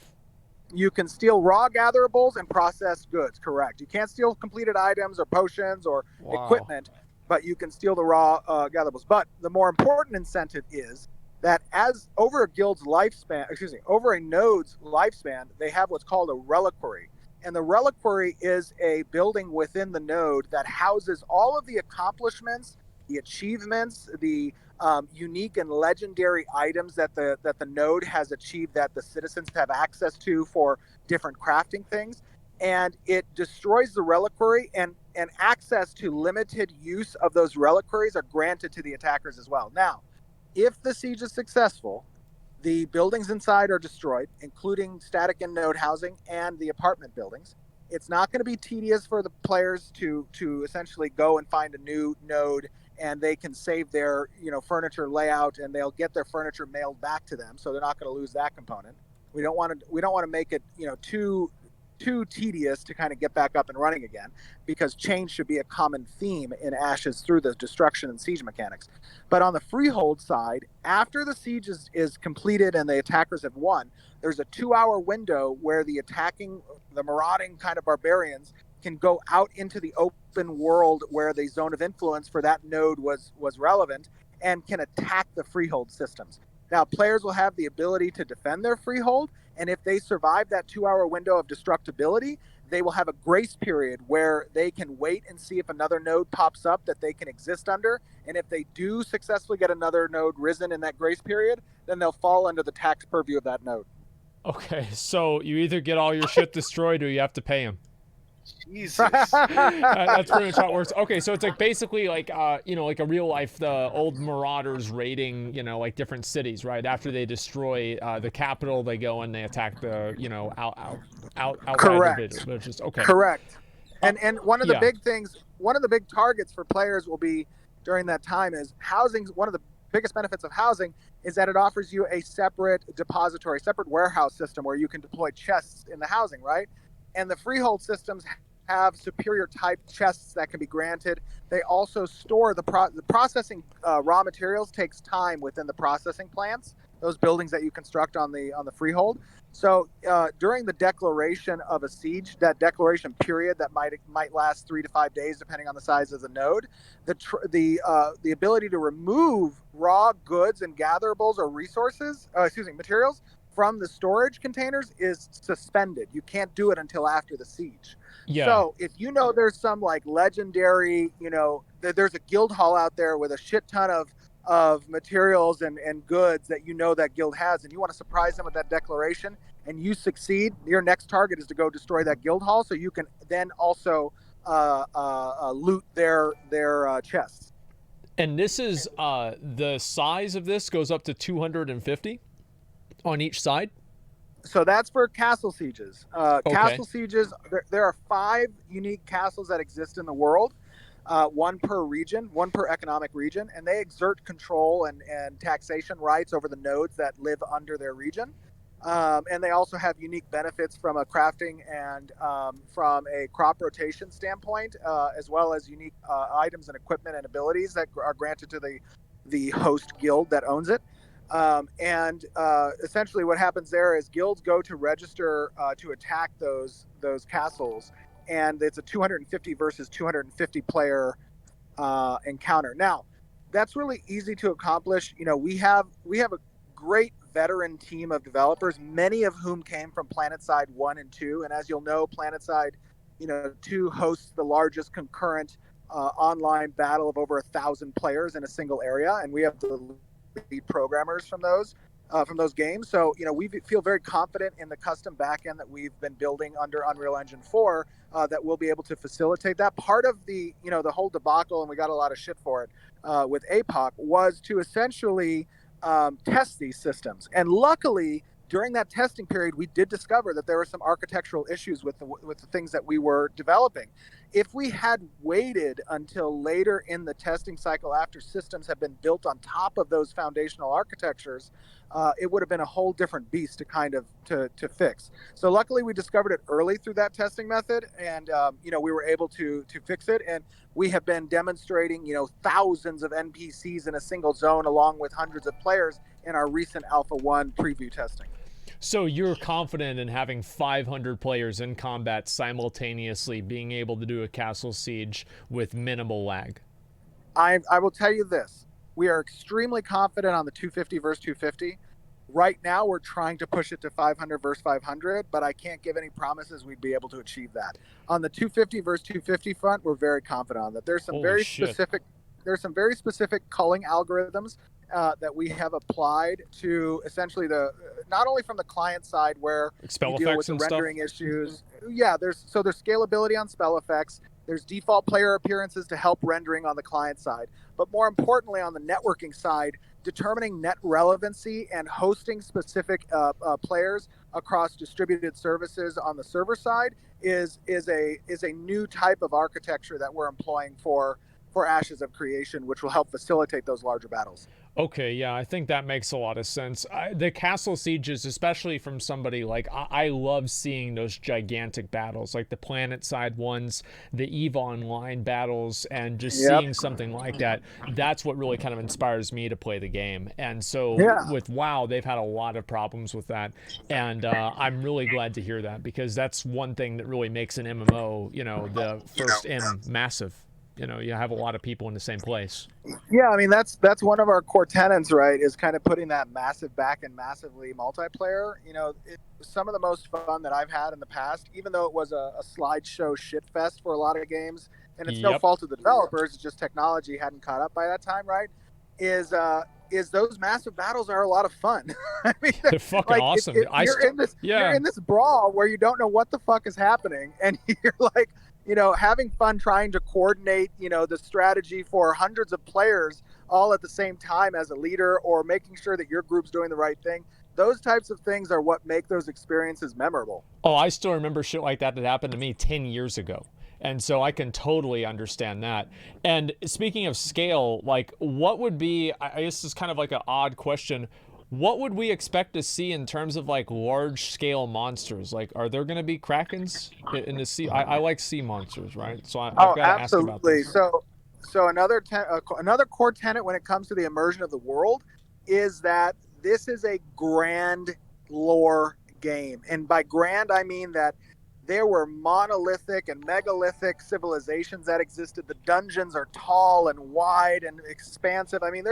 You can steal raw gatherables and processed goods, correct. You can't steal completed items or potions or equipment, but you can steal the raw gatherables. But the more important incentive is that as over a guild's lifespan, over a node's lifespan, they have what's called a reliquary. And the reliquary is a building within the node that houses all of the accomplishments, the achievements, the unique and legendary items that the node has achieved that the citizens have access to for different crafting things. And it destroys the reliquary, and access to limited use of those reliquaries are granted to the attackers as well. Now, if the siege is successful, the buildings inside are destroyed, including static and node housing and the apartment buildings. It's not going to be tedious for the players to essentially go and find a new node, and they can save their furniture layout, and they'll get their furniture mailed back to them, so they're not going to lose that component. We don't want to make it too tedious to kind of get back up and running again, because change should be a common theme in Ashes through the destruction and siege mechanics. But on the Freehold side, after the siege is completed and the attackers have won, there's a 2-hour window where the marauding kind of barbarians can go out into the open world where the zone of influence for that node was relevant, and can attack the Freehold systems. Now, players will have the ability to defend their Freehold, and if they survive that 2-hour window of destructibility, they will have a grace period where they can wait and see if another node pops up that they can exist under. And if they do successfully get another node risen in that grace period, then they'll fall under the tax purview of that node. Okay, so you either get all your shit destroyed or you have to pay them. Jesus. That's pretty much how it works. Okay, so it's like basically like like a real life, the old marauders raiding, like different cities, right? After they destroy the capital, they go and they attack the outside Correct. Which is okay. Correct. And one of the big things, one of the big targets for players will be during that time is housing. One of the biggest benefits of housing is that it offers you a separate depository, separate warehouse system where you can deploy chests in the housing, right? And the Freehold systems have superior type chests that can be granted. They also store the processing raw materials takes time within the processing plants, those buildings that you construct on the Freehold. So during the declaration of a siege, that declaration period that might last 3 to 5 days, depending on the size of the node, the ability to remove raw goods and gatherables or materials from the storage containers is suspended. You can't do it until after the siege. Yeah. So if there's some like legendary, there's a guild hall out there with a shit ton of materials and goods that that guild has, and you want to surprise them with that declaration, and you succeed, your next target is to go destroy that guild hall, so you can then also loot their chests. And this is the size of this goes up to 250 on each side. So that's for castle sieges. Okay. Castle sieges, there are 5 unique castles that exist in the world, one per region, one per economic region, and they exert control and taxation rights over the nodes that live under their region. And they also have unique benefits from a crafting and from a crop rotation standpoint, as well as unique items and equipment and abilities that are granted to the host guild that owns it. And essentially what happens there is guilds go to register to attack those castles, and it's a 250 versus 250 player encounter. Now, that's really easy to accomplish. We have a great veteran team of developers, many of whom came from PlanetSide 1 and 2, and as you'll know, PlanetSide 2 hosts the largest concurrent online battle of over 1,000 players in a single area, and we have the lead programmers from those games. So we feel very confident in the custom backend that we've been building under Unreal Engine 4 that we'll be able to facilitate that. Part of the the whole debacle, and we got a lot of shit for it with APOC, was to essentially test these systems. And luckily, during that testing period, we did discover that there were some architectural issues with the things that we were developing. If we had waited until later in the testing cycle after systems have been built on top of those foundational architectures, it would have been a whole different beast to kind of to fix. So luckily we discovered it early through that testing method, and we were able to fix it. And we have been demonstrating thousands of NPCs in a single zone along with hundreds of players in our recent Alpha 1 preview testing. So you're confident in having 500 players in combat simultaneously being able to do a castle siege with minimal lag? I will tell you this. We are extremely confident on the 250 versus 250. Right now, we're trying to push it to 500 versus 500, but I can't give any promises we'd be able to achieve that. On the 250 versus 250 front, we're very confident on that. There's some there's some very specific culling algorithms that we have applied to essentially not only from the client side where spell you deal with effects the and rendering stuff. issues. Yeah, there's scalability on spell effects. There's default player appearances to help rendering on the client side. But more importantly, on the networking side, determining net relevancy and hosting specific players across distributed services on the server side is a new type of architecture that we're employing for Ashes of Creation, which will help facilitate those larger battles. Okay, yeah, I think that makes a lot of sense. The castle sieges, especially from somebody like I love seeing those gigantic battles, like the planet side ones, the EVE Online battles, and just seeing something like that. That's what really kind of inspires me to play the game. And so with WoW, they've had a lot of problems with that, and I'm really glad to hear that, because that's one thing that really makes an MMO, the first M massive. You have a lot of people in the same place. Yeah, I mean that's one of our core tenets, right? Is kind of putting that massive back and massively multiplayer. Some of the most fun that I've had in the past, even though it was a slideshow shitfest for a lot of games, and it's no fault of the developers, it's just technology hadn't caught up by that time, right? Is those massive battles are a lot of fun. I mean, they're fucking awesome. You're in this brawl where you don't know what the fuck is happening, and you're like, having fun trying to coordinate, the strategy for hundreds of players all at the same time as a leader, or making sure that your group's doing the right thing. Those types of things are what make those experiences memorable. Oh, I still remember shit like that happened to me 10 years ago. And so I can totally understand that. And speaking of scale, like what would be, I guess this is kind of like an odd question, what would we expect to see in terms of like large scale monsters? Like, are there going to be krakens in the sea? I like sea monsters, right? So I've got to ask about this. So another core tenet when it comes to the immersion of the world is that this is a grand lore game. And by grand, I mean that there were monolithic and megalithic civilizations that existed. The dungeons are tall and wide and expansive. I mean,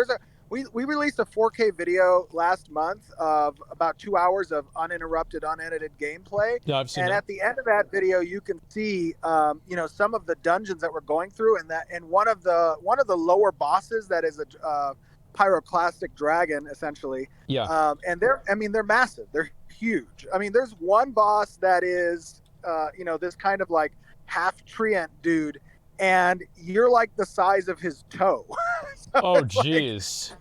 we released a 4K video last month of about 2 hours of uninterrupted, unedited gameplay. Yeah, I've seen and that. At the end of that video, you can see, some of the dungeons that we're going through, and one of the lower bosses that is a pyroclastic dragon, essentially. Yeah. And they're massive. They're huge. I mean, there's one boss that is, this kind of like half treant dude, and you're like the size of his toe. Oh, jeez.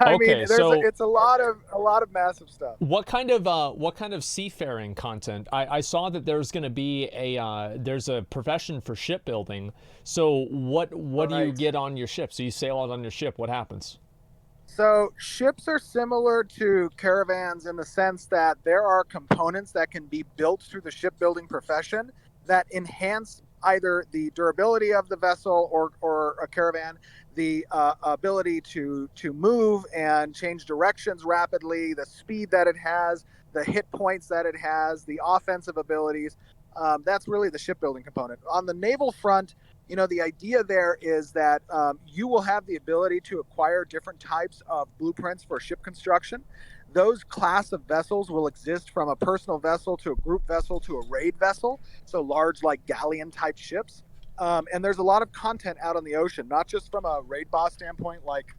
I mean, it's a lot of massive stuff. What kind of seafaring content? I saw that there's going to be there's a profession for shipbuilding. So what do you get on your ship? So you sail out on your ship. What happens? So ships are similar to caravans in the sense that there are components that can be built through the shipbuilding profession that enhance either the durability of the vessel or a caravan, the ability to move and change directions rapidly, the speed that it has, the hit points that it has, the offensive abilities. That's really the shipbuilding component. On the naval front, the idea there is that you will have the ability to acquire different types of blueprints for ship construction. Those class of vessels will exist from a personal vessel to a group vessel to a raid vessel, so large like galleon type ships. And there's a lot of content out on the ocean, not just from a raid boss standpoint, like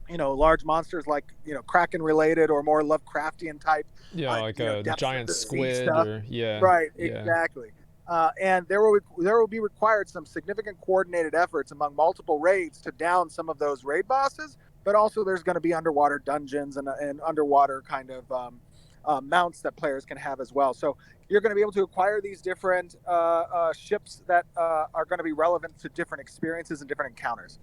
large monsters like Kraken related or more Lovecraftian type. Yeah, like a giant squid. Right, exactly. And there will be required some significant coordinated efforts among multiple raids to down some of those raid bosses. But also there's going to be underwater dungeons and underwater kind of mounts that players can have as well. So you're going to be able to acquire these different ships that are going to be relevant to different experiences and different encounters.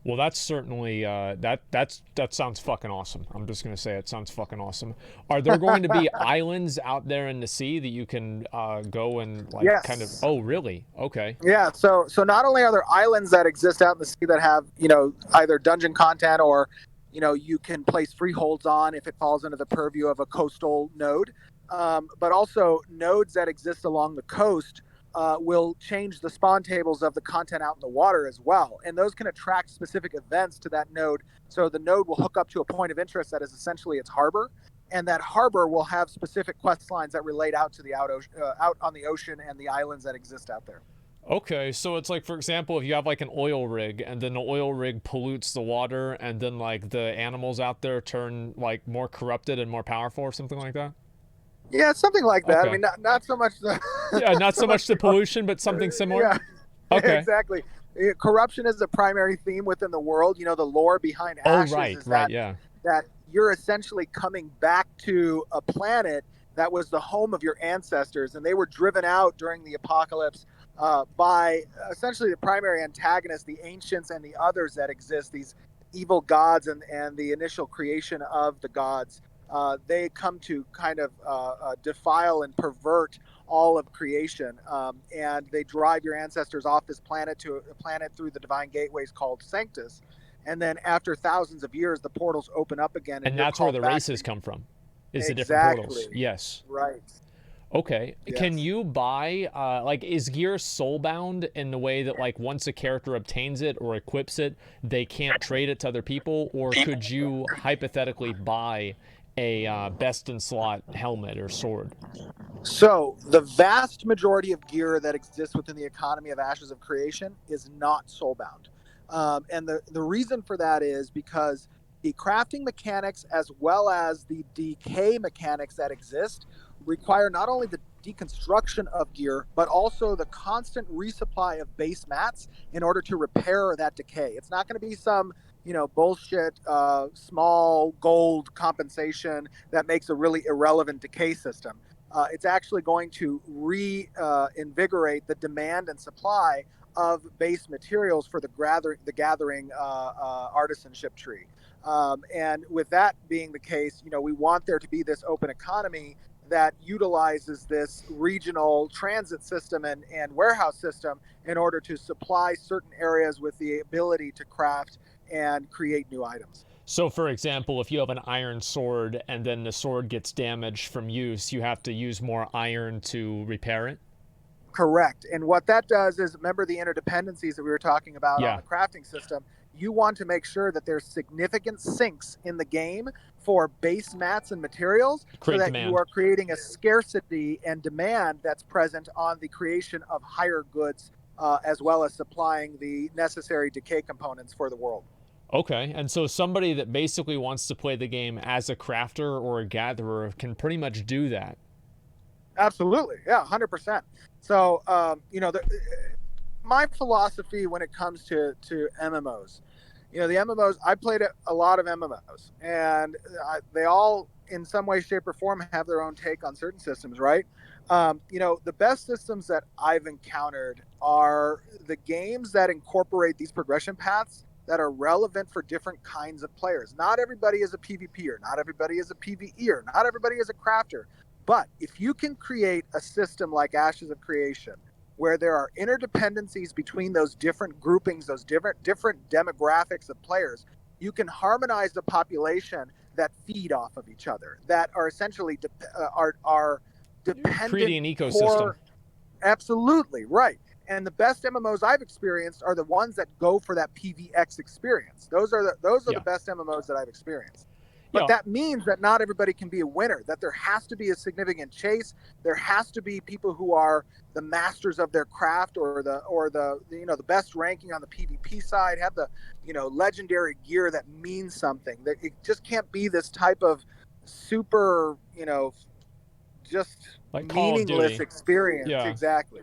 Well, that's certainly that sounds fucking awesome. I'm just gonna say it sounds fucking awesome. Are there going to be islands out there in the sea that you can go and like Yes. kind of? Oh, really? Okay. Yeah. So not only are there islands that exist out in the sea that have either dungeon content or you can place freeholds on if it falls under the purview of a coastal node, but also nodes that exist along the coast will change the spawn tables of the content out in the water as well. And those can attract specific events to that node. So the node will hook up to a point of interest that is essentially its harbor. And that harbor will have specific quest lines that relate out to the out on the ocean and the islands that exist out there. Okay, so it's like, for example, if you have like an oil rig and then the oil rig pollutes the water and then like the animals out there turn like more corrupted and more powerful or something like that? Yeah, something like that. Okay. I mean, not so much the Yeah, not so much the pollution, but something similar. Yeah, Okay. exactly. Corruption is a primary theme within the world. The lore behind Ashes is yeah. that you're essentially coming back to a planet that was the home of your ancestors, and they were driven out during the apocalypse by essentially the primary antagonist, the ancients and the others that exist, these evil gods and the initial creation of the gods. They come to kind of defile and pervert all of creation, and they drive your ancestors off this planet to a planet through the divine gateways called Sanctus. And then after thousands of years, the portals open up again. And that's where the races come from, is the different portals. Yes. Right. Okay. Yes. Can you buy, is gear soulbound in the way that, like, once a character obtains it or equips it, they can't trade it to other people? Or could you hypothetically buy a best in slot helmet or sword? So the vast majority of gear that exists within the economy of Ashes of Creation is not soulbound. And the reason for that is because the crafting mechanics as well as the decay mechanics that exist require not only the deconstruction of gear, but also the constant resupply of base mats in order to repair that decay. It's not going to be some bullshit small gold compensation that makes a really irrelevant decay system. It's actually going to reinvigorate the demand and supply of base materials for the gathering artisanship tree. And with that being the case, we want there to be this open economy that utilizes this regional transit system and warehouse system in order to supply certain areas with the ability to craft and create new items. So, for example, if you have an iron sword and then the sword gets damaged from use, you have to use more iron to repair it? Correct. And what that does is, remember the interdependencies that we were talking about on the crafting system? You want to make sure that there's significant sinks in the game for base mats and materials so that you are creating a scarcity and demand that's present on the creation of higher goods, as well as supplying the necessary decay components for the world. Okay, and so somebody that basically wants to play the game as a crafter or a gatherer can pretty much do that. Absolutely, yeah, 100%. So, my philosophy when it comes to MMOs, the MMOs, I played a lot of MMOs, and they all, in some way, shape, or form, have their own take on certain systems, right? The best systems that I've encountered are the games that incorporate these progression paths that are relevant for different kinds of players. Not everybody is a PvPer, not everybody is a PvEer, not everybody is a crafter. But if you can create a system like Ashes of Creation, where there are interdependencies between those different groupings, those different demographics of players, you can harmonize the population that feed off of each other, that are essentially are dependent. Creating an ecosystem. Absolutely, right. And the best MMOs I've experienced are the ones that go for that PvX experience. Those are the best MMOs that I've experienced. But that means that not everybody can be a winner, that there has to be a significant chase. There has to be people who are the masters of their craft or the best ranking on the PvP side, have the legendary gear that means something. That it just can't be this type of super just like meaningless experience. Yeah. Exactly.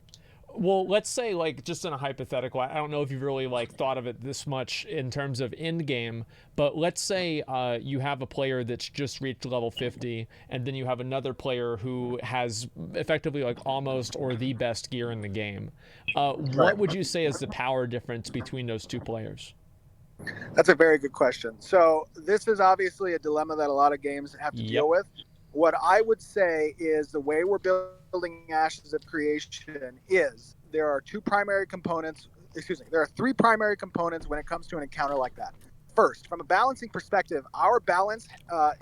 Well, let's say like just in a hypothetical, I don't know if you've really like thought of it this much in terms of end game, but let's say you have a player that's just reached level 50, and then you have another player who has effectively like almost or the best gear in the game. Right. What would you say is the power difference between those two players? That's a very good question. So this is obviously a dilemma that a lot of games have to Yep. deal with. What I would say is the way we're building Ashes of Creation is there are two primary components. Excuse me. There are three primary components when it comes to an encounter like that. First, from a balancing perspective, our balance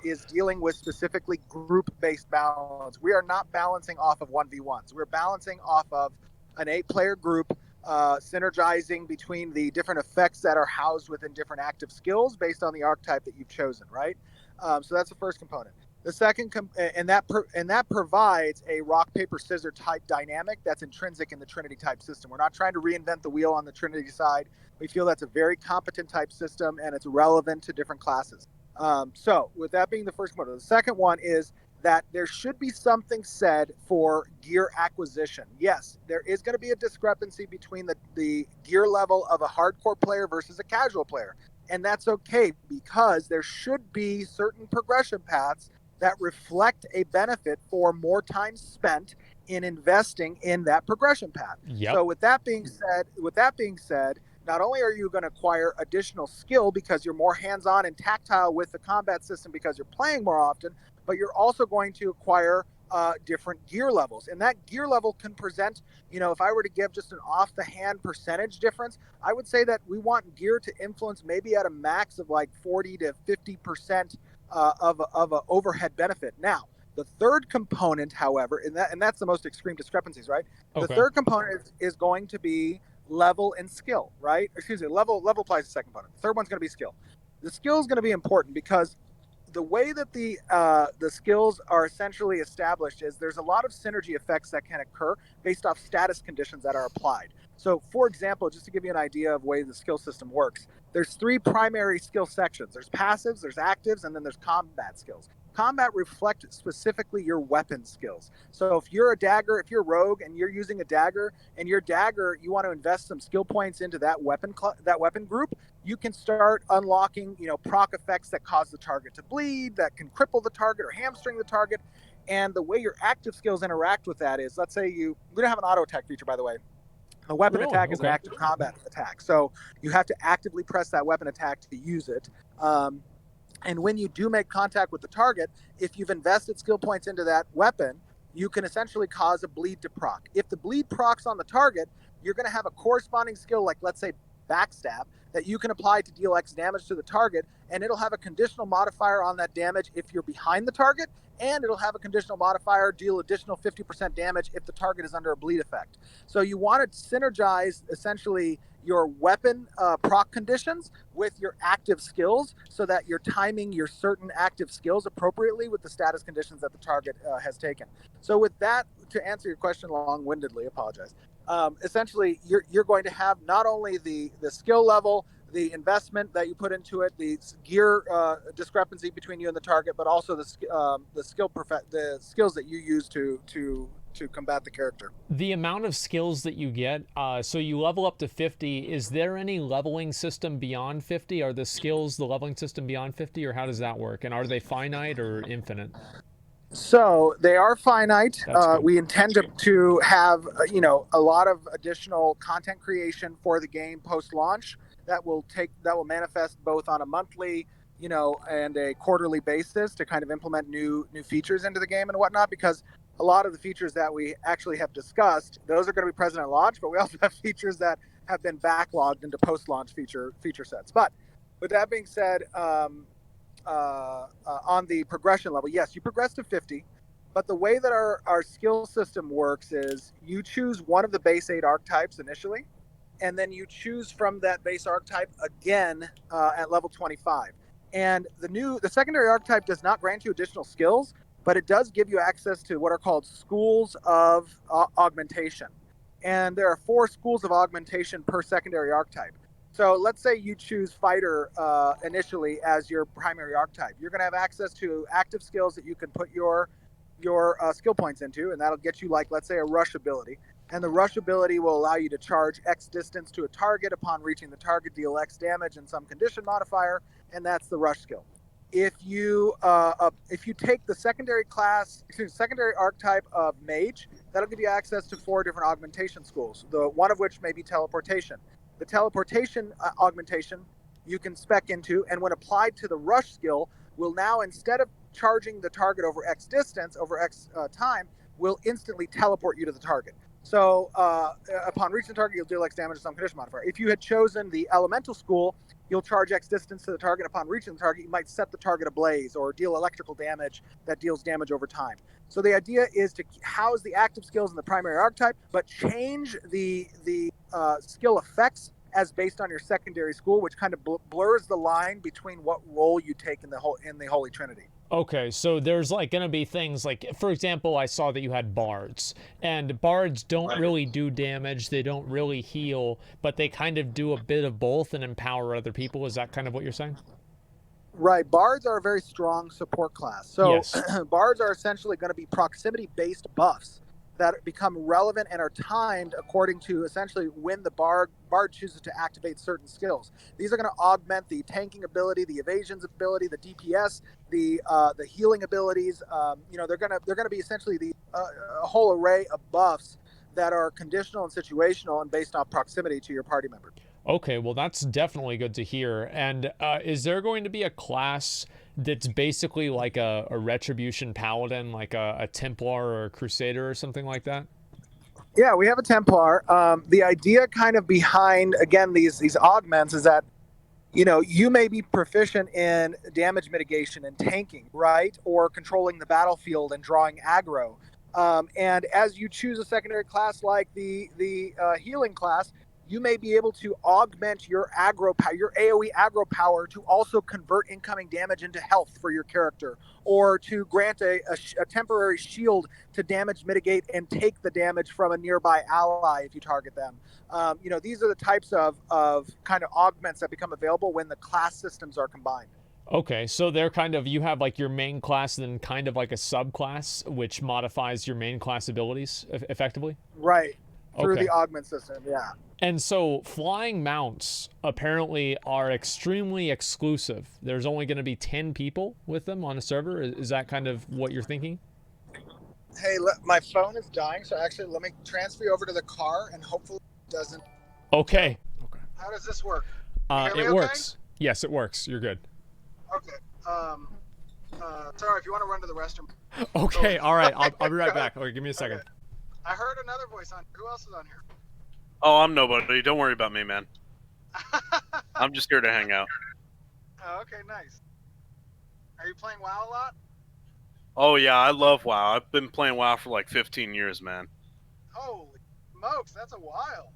is dealing with specifically group-based balance. We are not balancing off of 1v1s. We're balancing off of an 8-player group, synergizing between the different effects that are housed within different active skills based on the archetype that you've chosen, right? So that's the first component. The second, and that provides a rock paper scissors type dynamic that's intrinsic in the Trinity type system. We're not trying to reinvent the wheel on the Trinity side. We feel that's a very competent type system and it's relevant to different classes. So with that being the first component, the second one is that there should be something said for gear acquisition. Yes, there is going to be a discrepancy between the gear level of a hardcore player versus a casual player. And that's okay because there should be certain progression paths that reflect a benefit for more time spent in investing in that progression path. Yep. So with that being said, not only are you going to acquire additional skill because you're more hands-on and tactile with the combat system because you're playing more often, but you're also going to acquire different gear levels. And that gear level can present, if I were to give just an off-the-hand percentage difference, I would say that we want gear to influence maybe at a max of like 40 to 50% of an overhead benefit. Now, the third component, however, and that's the most extreme discrepancies, right? Okay. The third component is going to be level and skill, right? Excuse me, level applies to the second component. The third one's going to be skill. The skill is going to be important because the way that the skills are essentially established is there's a lot of synergy effects that can occur based off status conditions that are applied. So, for example, just to give you an idea of the way the skill system works, there's three primary skill sections. There's passives, there's actives, and then there's combat skills. Combat reflect specifically your weapon skills. So if you're a dagger, if you're a rogue and you're using a dagger, and your dagger, you want to invest some skill points into that weapon group, you can start unlocking, proc effects that cause the target to bleed, that can cripple the target or hamstring the target. And the way your active skills interact with that is, let's say we don't have an auto attack feature, by the way. A weapon attack is an active combat attack. So you have to actively press that weapon attack to use it. And when you do make contact with the target, if you've invested skill points into that weapon, you can essentially cause a bleed to proc. If the bleed procs on the target, you're going to have a corresponding skill, like let's say backstab, that you can apply to deal X damage to the target, and it'll have a conditional modifier on that damage if you're behind the target, and it'll have a conditional modifier deal additional 50% damage if the target is under a bleed effect. So you want to synergize essentially your weapon proc conditions with your active skills so that you're timing your certain active skills appropriately with the status conditions that the target has taken. So with that, to answer your question long-windedly, apologize. Essentially, you're going to have not only the skill level, the investment that you put into it, the gear discrepancy between you and the target, but also the skills that you use to combat the character. The amount of skills that you get, so you level up to 50. Is there any leveling system beyond 50? Are the skills the leveling system beyond 50, or how does that work? And are they finite or infinite? So they are finite. We intend to have a lot of additional content creation for the game post-launch that will manifest both on a monthly and a quarterly basis to kind of implement new features into the game and whatnot, because a lot of the features that we actually have discussed, those are going to be present at launch, but we also have features that have been backlogged into post-launch feature sets. But with that being said, on the progression level, yes, you progress to 50, but the way that our skill system works is you choose one of the base 8 archetypes initially, and then you choose from that base archetype again at level 25. And the secondary archetype does not grant you additional skills, but it does give you access to what are called schools of augmentation. And there are 4 schools of augmentation per secondary archetype. So let's say you choose fighter initially as your primary archetype. You're going to have access to active skills that you can put your skill points into, and that'll get you, like, let's say, a rush ability. And the rush ability will allow you to charge X distance to a target. Upon reaching the target, deal X damage and some condition modifier, and that's the rush skill. If you take the secondary archetype of mage, that'll give you access to 4 different augmentation schools. The one of which may be teleportation. The teleportation augmentation you can spec into, and when applied to the rush skill, will now, instead of charging the target over X distance, over X time, will instantly teleport you to the target. So upon reaching the target, you'll deal X damage to some condition modifier. If you had chosen the elemental school, you'll charge X distance to the target. Upon reaching the target, you might set the target ablaze or deal electrical damage that deals damage over time. So the idea is to house the active skills in the primary archetype, but change the skill effects as based on your secondary school, which kind of blurs the line between what role you take in the Holy Trinity. Okay, so there's like gonna be things like, for example, I saw that you had bards, and bards don't really do damage, they don't really heal, but they kind of do a bit of both and empower other people. Is that kind of what you're saying? Right. Bards are a very strong support class. So Yes. bards are essentially going to be proximity-based buffs that become relevant and are timed according to essentially when the bard chooses to activate certain skills. These are going to augment the tanking ability, the evasions ability, the DPS, the healing abilities. They're going to be essentially a whole array of buffs that are conditional and situational and based on proximity to your party member. Okay, well that's definitely good to hear. And is there going to be a class that's basically like a retribution paladin, like a Templar or a Crusader or something like that? Yeah, we have a Templar. The idea kind of behind, again, these augments is that, you may be proficient in damage mitigation and tanking, right? Or controlling the battlefield and drawing aggro. And as you choose a secondary class like the healing class, you may be able to augment your AoE aggro power to also convert incoming damage into health for your character, or to grant a temporary shield to damage mitigate and take the damage from a nearby ally if you target them. These are the types of kind of augments that become available when the class systems are combined. Okay, so they're kind of, you have like your main class and then kind of like a subclass which modifies your main class abilities effectively? Right. Through Okay. the augment system, yeah. And so flying mounts apparently are extremely exclusive. There's only going to be 10 people with them on a server. Is that kind of what you're thinking? Hey, my phone is dying, so actually let me transfer you over to the car and hopefully it doesn't. Okay. How does this work? It works. Yes, it works. You're good. Okay. Sorry, if you want to run to the restroom. Okay, all right. I'll be right back. Okay, give me a second. Okay. I heard another voice on. Who else is on here? Oh, I'm nobody. Don't worry about me, man. I'm just here to hang out. Oh, okay, nice. Are you playing WoW a lot? Oh, yeah, I love WoW. I've been playing WoW for like 15 years, man. Holy smokes, that's a while.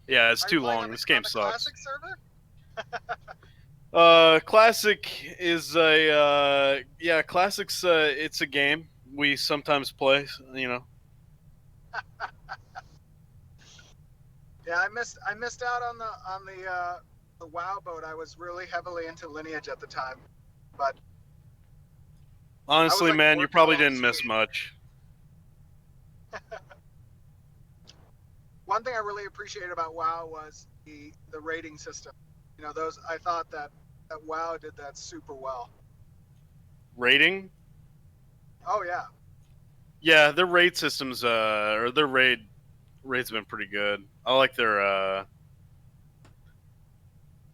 Yeah, it's too long. This game sucks. Classic server? Classic is Classic's it's a game we sometimes play, Yeah, I missed out on the WoW boat. I was really heavily into Lineage at the time, but honestly, man, you probably didn't miss much. One thing I really appreciated about WoW was the rating system. I thought that WoW did that super well. Rating? Oh yeah. Yeah, their raid systems, or their raid's been pretty good. I like their,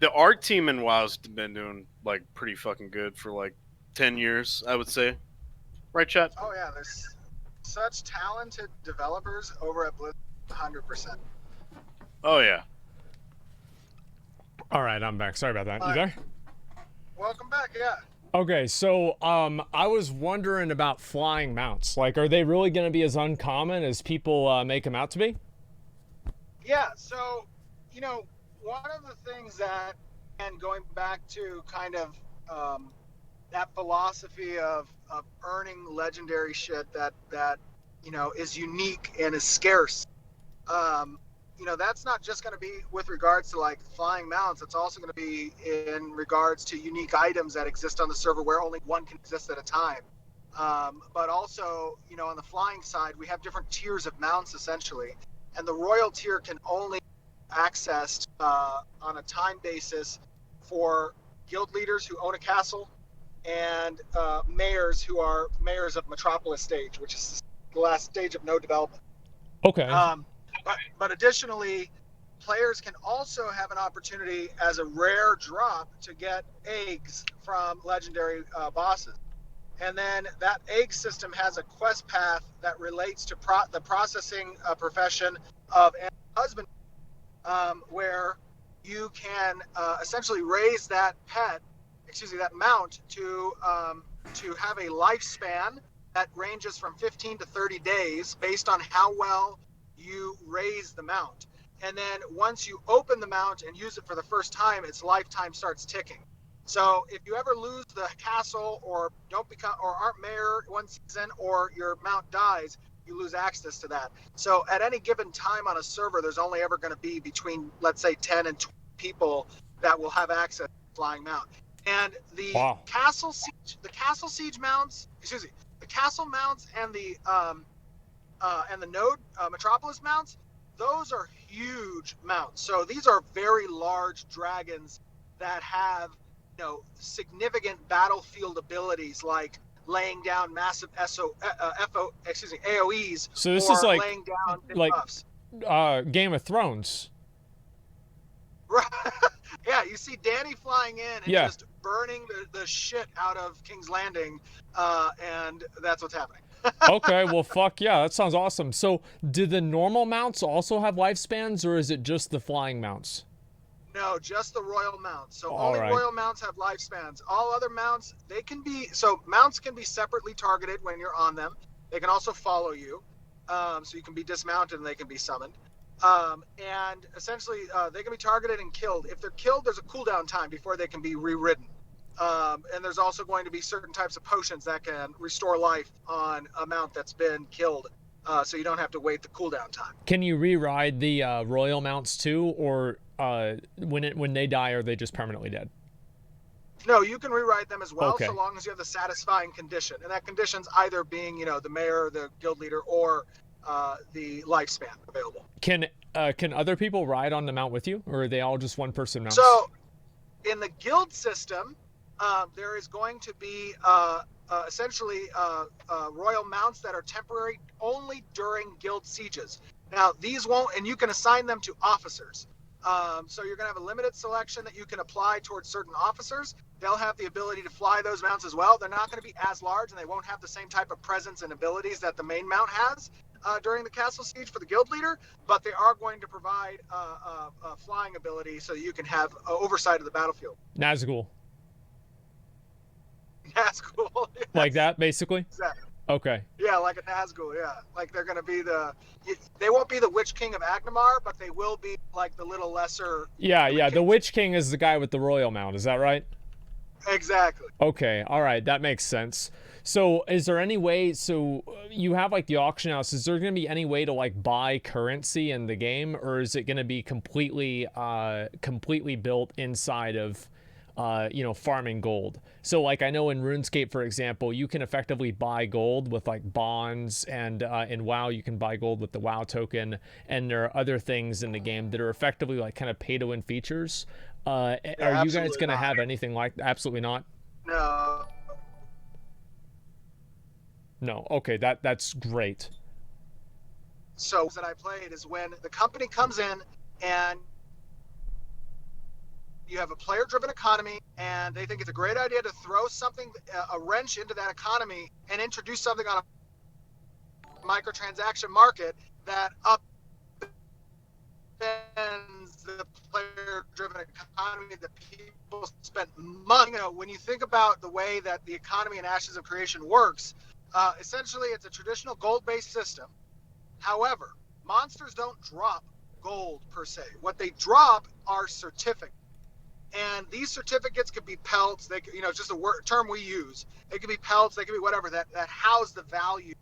the art team in WoW's been doing, like, pretty fucking good for, like, 10 years, I would say. Right, chat? Oh yeah, there's such talented developers over at Blizzard, 100%. Oh, yeah. All right, I'm back. Sorry about that. You there? Welcome back, yeah. Okay, so I was wondering about flying mounts. Like, are they really going to be as uncommon as people make them out to be? Yeah, so, one of the things that, and going back to kind of that philosophy of earning legendary shit that is unique and is scarce, that's not just going to be with regards to like flying mounts. It's also going to be in regards to unique items that exist on the server where only one can exist at a time. But also, on the flying side, we have different tiers of mounts essentially. and the royal tier can only be accessed on a time basis for guild leaders who own a castle and mayors who are mayors of Metropolis stage, which is the last stage of node development. Okay. But additionally, players can also have an opportunity as a rare drop to get eggs from legendary bosses. And then that egg system has a quest path that relates to the processing profession of husband, where you can essentially raise that that mount to have a lifespan that ranges from 15 to 30 days based on how well you raise the mount. And then once you open the mount and use it for the first time, its lifetime starts ticking. So if you ever lose the castle or aren't mayor one season, or your mount dies, you lose access to that. So at any given time on a server, there's only ever going to be between, let's say, 10 and 20 people that will have access to the flying mount. And the castle siege mounts, the castle mounts and the node Metropolis mounts, those are huge mounts. So these are very large dragons that have, significant battlefield abilities like laying down massive AOEs. So this is like laying down buffs. Game of Thrones. Right. Yeah, you see Dany flying in and just burning the shit out of King's Landing, and that's what's happening. Okay, well, fuck yeah, that sounds awesome. So, do the normal mounts also have lifespans, or is it just the flying mounts? No, just the royal mounts. So only royal mounts have lifespans. All other mounts, mounts can be separately targeted when you're on them. They can also follow you, so you can be dismounted and they can be summoned. And essentially, they can be targeted and killed. If they're killed, there's a cooldown time before they can be reridden. And there's also going to be certain types of potions that can restore life on a mount that's been killed, so you don't have to wait the cooldown time. Can you re-ride the royal mounts too, or when they die, are they just permanently dead? No, you can rewrite them as well, so long as you have the satisfying condition. And that condition's either being, the mayor, the guild leader, or the lifespan available. Can other people ride on the mount with you, or are they all just one-person mounts? So, in the guild system, there is going to be essentially royal mounts that are temporary only during guild sieges. Now, these won't, and you can assign them to officers. So you're going to have a limited selection that you can apply towards certain officers. They'll have the ability to fly those mounts as well. They're not going to be as large, and they won't have the same type of presence and abilities that the main mount has during the castle siege for the guild leader, but they are going to provide a flying ability so you can have oversight of the battlefield. Nazgul. Nazgul. Yes. Like that, basically? Exactly. Okay. Yeah, like a Nazgul, yeah. Like they're going to be they won't be the Witch King of Agnamar, but they will be like the little lesser... Yeah, the Witch King is the guy with the royal mount, is that right? Exactly. Okay, all right, that makes sense. So is there any way, so you have like the auction house, is there going to be any way to like buy currency in the game, or is it going to be completely built inside of farming gold? So like I know in RuneScape, for example, you can effectively buy gold with like bonds, and in WoW you can buy gold with the WoW token, and there are other things in the game that are effectively like kind of pay to win features. Are you guys going to have anything like that? Absolutely not? No. Okay, that's great. So that I played is when the company comes in and you have a player-driven economy, and they think it's a great idea to throw something, a wrench into that economy, and introduce something on a microtransaction market that upends the player-driven economy that people spent money. When you think about the way that the economy in Ashes of Creation works, essentially it's a traditional gold-based system. However, monsters don't drop gold per se. What they drop are certificates. And these certificates could be pelts. They could, just a term we use. They could be pelts. They could be whatever that house the value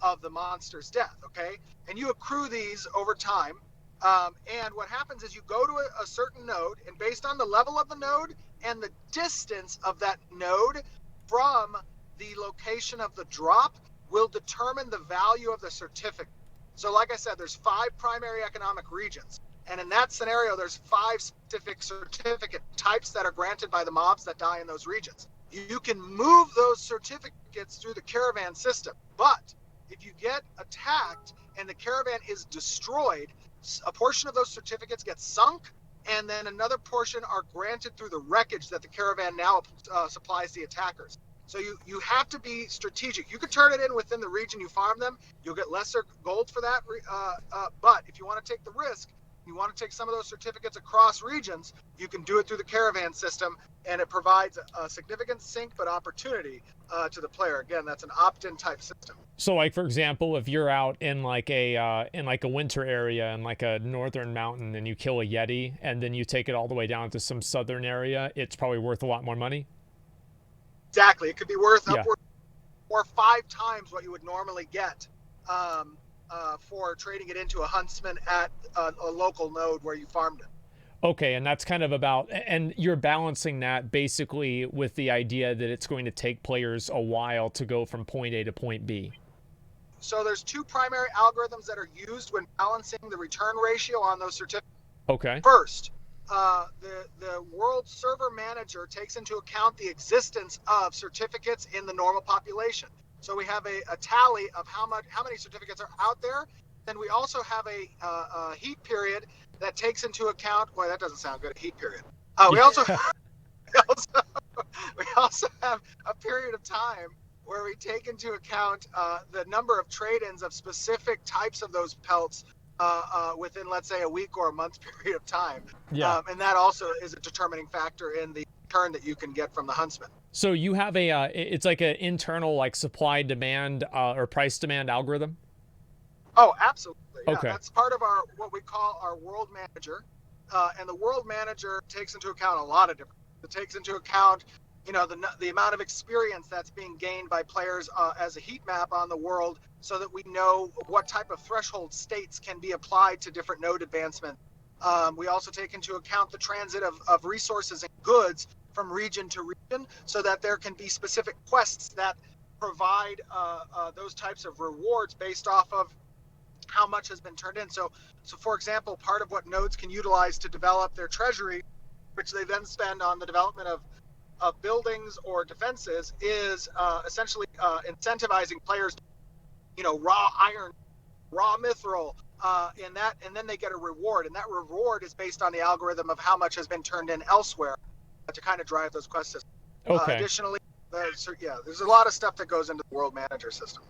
of the monster's death. Okay, and you accrue these over time. And what happens is you go to a certain node, and based on the level of the node and the distance of that node from the location of the drop, will determine the value of the certificate. So like I said, there's 5 primary economic regions. And in that scenario, there's 5 specific certificate types that are granted by the mobs that die in those regions. You can move those certificates through the caravan system. But if you get attacked and the caravan is destroyed, a portion of those certificates gets sunk, and then another portion are granted through the wreckage that the caravan now supplies the attackers. So you have to be strategic. You could turn it in within the region you farm them. You'll get lesser gold for that. But if you want to take the risk, you want to take some of those certificates across regions, you can do it through the caravan system, and it provides a significant sink but opportunity to the player. Again, that's an opt-in type system. So, like, for example, if you're out in like a winter area in like a northern mountain and you kill a Yeti and then you take it all the way down to some southern area, it's probably worth a lot more money. Exactly. It could be worth upward or 5 times what you would normally get for trading it into a huntsman at a local node where you farmed it. Okay, and that's kind of about, and you're balancing that basically with the idea that it's going to take players a while to go from point A to point B. So there's 2 primary algorithms that are used when balancing the return ratio on those certificates. Okay. First, the world server manager takes into account the existence of certificates in the normal population. So we have a tally of how many certificates are out there. Then we also have a heat period that takes into account. Boy, that doesn't sound good. A heat period. We also have a period of time where we take into account the number of trade-ins of specific types of those pelts within, let's say, a week or a month period of time. Yeah. And that also is a determining factor in the return that you can get from the huntsman. So you have it's like an internal like supply demand or price demand algorithm? Oh, absolutely. Yeah, okay. That's part of what we call our world manager. And the world manager takes into account a lot of different. It takes into account, the amount of experience that's being gained by players as a heat map on the world, so that we know what type of threshold states can be applied to different node advancement. We also take into account the transit of resources and goods from region to region, so that there can be specific quests that provide those types of rewards based off of how much has been turned in. So for example, part of what nodes can utilize to develop their treasury, which they then spend on the development of buildings or defenses, is essentially incentivizing players to, raw iron, raw mithril, and then they get a reward, and that reward is based on the algorithm of how much has been turned in elsewhere to kind of drive those quest systems. Okay. Additionally, there's a lot of stuff that goes into the world manager system.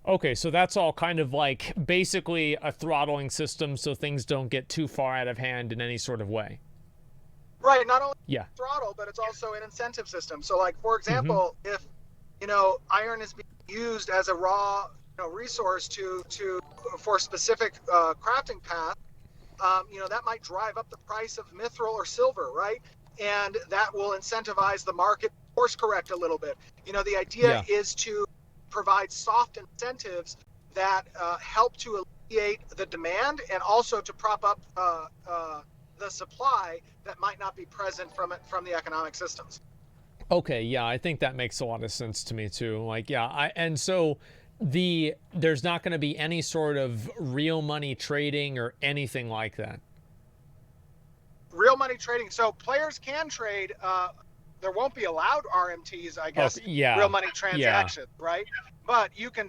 Okay, so that's all kind of like basically a throttling system so things don't get too far out of hand in any sort of way. Right, not only throttle, but it's also an incentive system. So like, for example, if, iron is being used as a raw resource for a specific crafting path, that might drive up the price of mithril or silver, right? And that will incentivize the market to course correct a little bit. The idea is to provide soft incentives that help to alleviate the demand and also to prop up the supply that might not be present from the economic systems. Okay, yeah, I think that makes a lot of sense to me too. Like, and so there's not going to be any sort of real money trading or anything like that. Real money trading. So players can trade. There won't be allowed RMTs, I guess. Real money transactions, right? But you can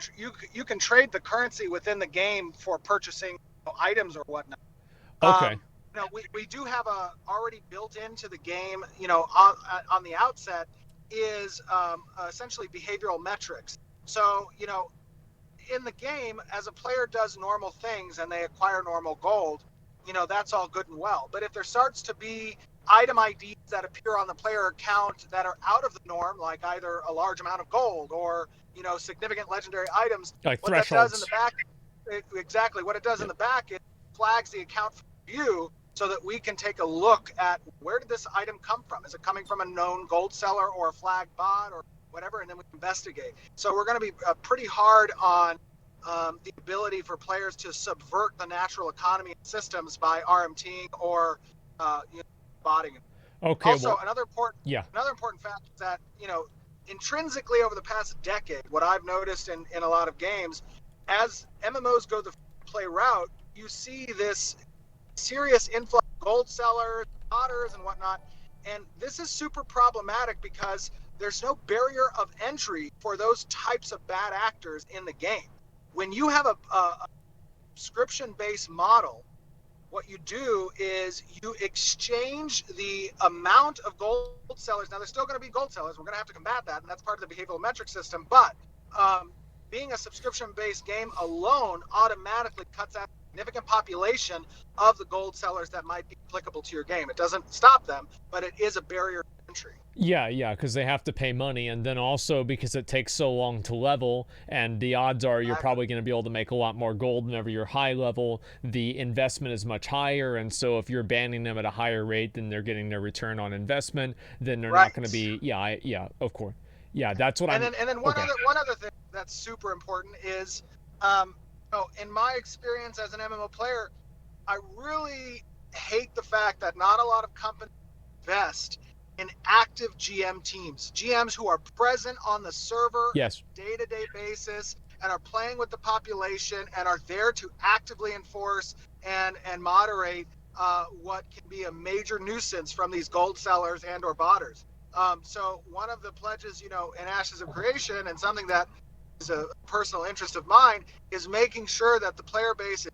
trade the currency within the game for purchasing items or whatnot. Okay. We do have already built into the game, on the outset, is essentially behavioral metrics. So, in the game, as a player does normal things and they acquire normal gold, that's all good and well. But if there starts to be item IDs that appear on the player account that are out of the norm, like either a large amount of gold or, significant legendary items, like what thresholds. That does in the back, exactly. What it does in the back, it flags the account for view so that we can take a look at where did this item come from? Is it coming from a known gold seller or a flag bot or whatever? And then we investigate. So we're going to be pretty hard on the ability for players to subvert the natural economy systems by RMTing or botting. Okay. Also, another important fact is that intrinsically over the past decade, what I've noticed in a lot of games, as MMOs go play route, you see this serious influx of gold sellers, otters, and whatnot. And this is super problematic because there's no barrier of entry for those types of bad actors in the game. When you have a subscription-based model, what you do is you exchange the amount of gold sellers. Now, there's still going to be gold sellers. We're going to have to combat that, and that's part of the behavioral metric system. But being a subscription-based game alone automatically cuts out a significant population of the gold sellers that might be applicable to your game. It doesn't stop them, but it is a barrier to entry. Yeah, because they have to pay money, and then also because it takes so long to level, and the odds are you're probably going to be able to make a lot more gold whenever you're high level. The investment is much higher, and so if you're banning them at a higher rate than they're getting their return on investment, then they're not going to be. Yeah, of course. Yeah, that's what and then one other thing that's super important is, in my experience as an MMO player, I really hate the fact that not a lot of companies invest in active GM teams, GMs who are present on the server on a day-to-day basis and are playing with the population and are there to actively enforce and moderate what can be a major nuisance from these gold sellers and or botters. So one of the pledges, in Ashes of Creation, and something that is a personal interest of mine, is making sure that the player base is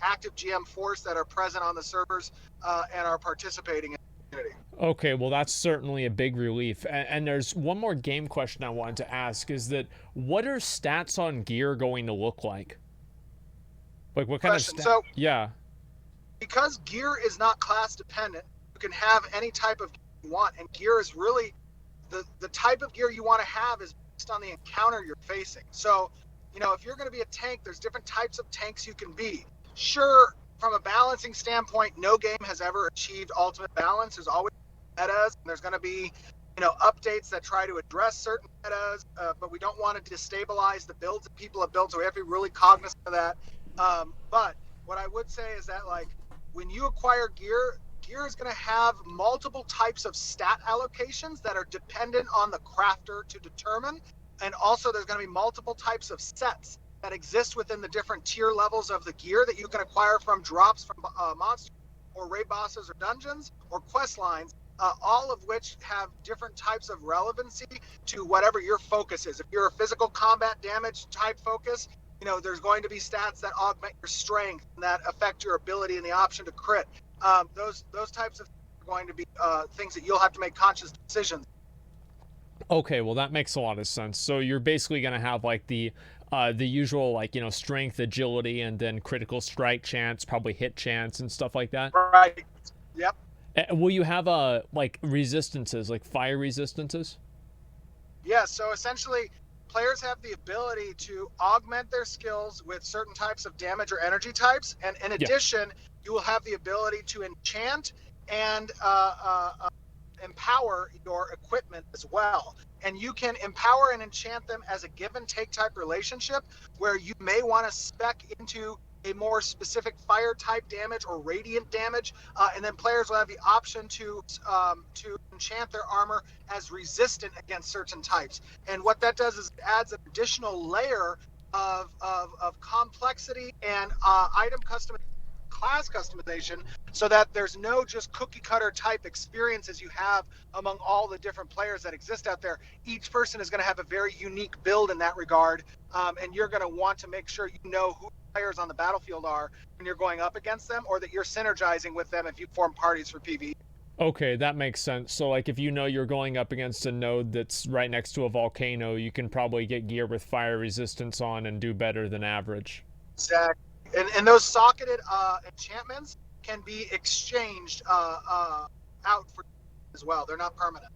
active GM force that are present on the servers and are participating in the community. Okay, well, that's certainly a big relief. And there's one more game question I wanted to ask, is that what are stats on gear going to look like? Like, what kind of stats? So, yeah. Because gear is not class dependent, you can have any type of gear you want, and gear is really the type of gear you want to have is based on the encounter you're facing. So, if you're going to be a tank, there's different types of tanks you can be. Sure, from a balancing standpoint, no game has ever achieved ultimate balance. There's always metas, and there's going to be updates that try to address certain metas, but we don't want to destabilize the builds that people have built, so we have to be really cognizant of that. But what I would say is that, like, when you acquire gear is going to have multiple types of stat allocations that are dependent on the crafter to determine, and also there's going to be multiple types of sets that exist within the different tier levels of the gear that you can acquire from drops from monsters or raid bosses or dungeons or quest lines, all of which have different types of relevancy to whatever your focus is. If you're a physical combat damage type focus, there's going to be stats that augment your strength and that affect your ability and the option to crit. Those types of things are going to be things that you'll have to make conscious decisions. Okay, well, that makes a lot of sense. So you're basically going to have like the usual, like, strength, agility, and then critical strike chance, probably hit chance and stuff like that. Right. Yep. Will you have like resistances, like fire resistances? Yeah. So essentially, players have the ability to augment their skills with certain types of damage or energy types, and in addition, you will have the ability to enchant and empower your equipment as well. And you can empower and enchant them as a give and take type relationship, where you may want to spec into a more specific fire type damage or radiant damage, and then players will have the option to enchant their armor as resistant against certain types. And what that does is it adds an additional layer of complexity and item customization, class customization, so that there's no just cookie cutter type experiences you have among all the different players that exist out there. Each person is going to have a very unique build in that regard, and you're going to want to make sure you know who players on the battlefield are when you're going up against them, or that you're synergizing with them if you form parties for PvE. Okay, that makes sense. So, like, if you're going up against a node that's right next to a volcano, you can probably get gear with fire resistance on and do better than average. Exactly. And those socketed enchantments can be exchanged out for as well. They're not permanent.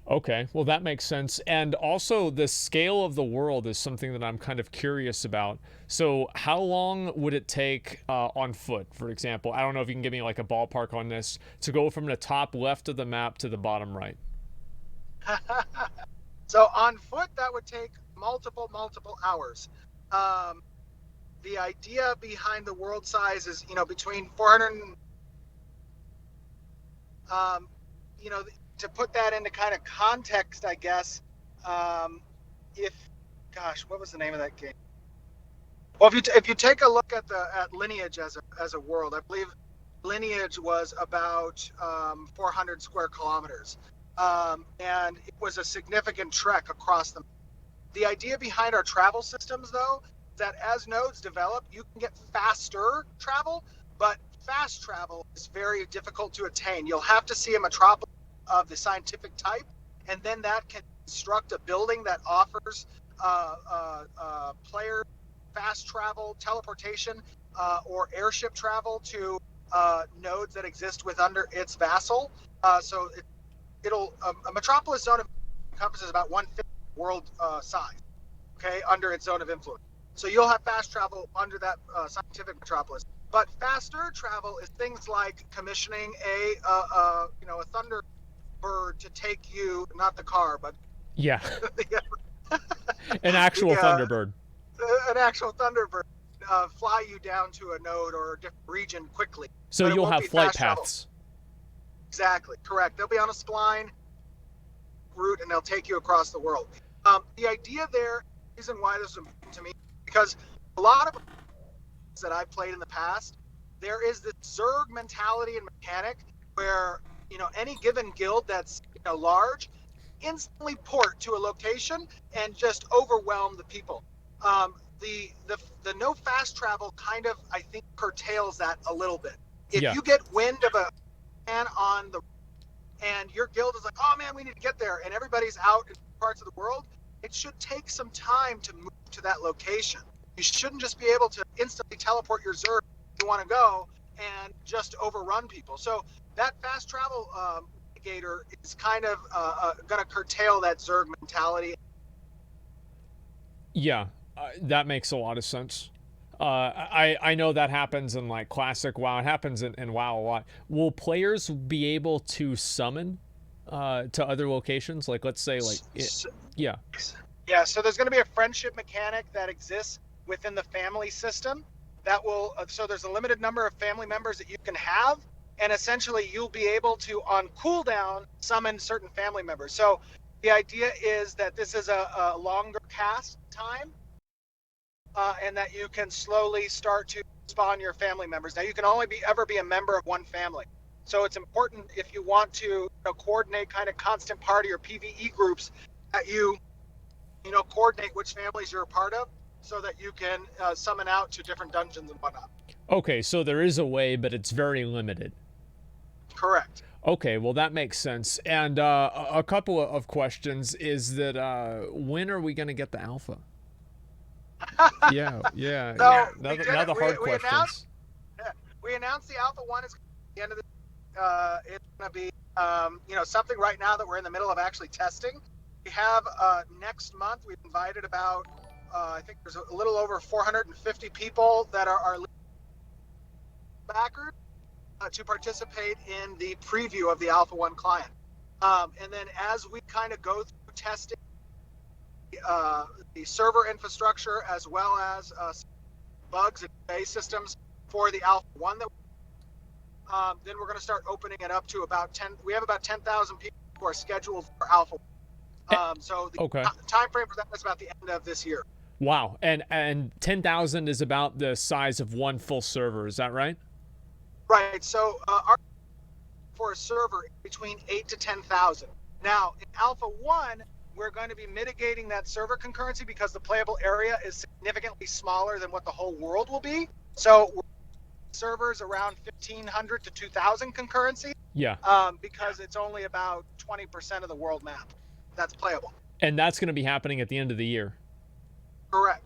Okay, well, that makes sense. And also, the scale of the world is something that I'm kind of curious about. So how long would it take on foot, for example? I don't know if you can give me like a ballpark on this, to go from the top left of the map to the bottom right. So on foot, that would take multiple hours. The idea behind the world size is, between 400, to put that into kind of context, I guess, what was the name of that game? Well, if you take a look at Lineage as a world, I believe Lineage was about 400 square kilometers, and it was a significant trek across them. The idea behind our travel systems, though, is that as nodes develop, you can get faster travel, but fast travel is very difficult to attain. You'll have to see a metropolis of the scientific type, and then that can construct a building that offers players fast travel, teleportation, or airship travel to nodes that exist with under its vassal. So it'll a metropolis zone encompasses about 1/5 world size, okay, under its zone of influence. So you'll have fast travel under that scientific metropolis. But faster travel is things like commissioning a Thunderbird to take you, not the car, but Yeah. An actual Thunderbird. An actual Thunderbird fly you down to a node or a different region quickly. So you'll have flight paths. Exactly, correct. They'll be on a spline route and they'll take you across the world. The idea there, the reason why this is important to me, because a lot of that I've played in the past, there is this Zerg mentality and mechanic where, any given guild that's large instantly port to a location and just overwhelm the people. The no fast travel kind of, I think, curtails that a little bit. If you get wind of a man on the and your guild is like, oh man, we need to get there, and everybody's out in parts of the world, it should take some time to move to that location. You shouldn't just be able to instantly teleport your Zerg if you want to go and just overrun people. So that fast travel mitigator is kind of going to curtail that Zerg mentality. Yeah, that makes a lot of sense. I know that happens in like classic WoW. It happens in WoW a lot. Will players be able to summon to other locations? Like, let's say, yeah. Yeah, so there's going to be a friendship mechanic that exists within the family system that will, so there's a limited number of family members that you can have, and essentially you'll be able to, on cooldown, summon certain family members. So the idea is that this is a longer cast time, and that you can slowly start to spawn your family members. Now, you can only ever be a member of one family. So it's important, if you want to coordinate kind of constant party or PvE groups, that you coordinate which families you're a part of so that you can summon out to different dungeons and whatnot. Okay, so there is a way, but it's very limited. Correct. Okay, well, that makes sense. And a couple of questions is that when are we going to get the alpha? Yeah. So now the hard questions. We announced the alpha one is at the end of the it's going to be something right now that we're in the middle of actually testing. We have next month, we've invited about I think there's a little over 450 people that are our backers to participate in the preview of the alpha 1 client. And then as we kind of go through testing the server infrastructure as well as bugs and base systems for the alpha 1, then we're going to start opening it up to about 10. We have about 10,000 people who are scheduled for alpha. So the time frame for that is about the end of this year. Wow, and 10,000 is about the size of one full server. Is that right? Right. So our for a server between 8 to 10,000. Now in Alpha 1, we're going to be mitigating that server concurrency because the playable area is significantly smaller than what the whole world will be. So servers around 1,500 to 2,000 concurrency. Yeah. Because it's only about 20% of the world map that's playable. And that's going to be happening at the end of the year. Correct.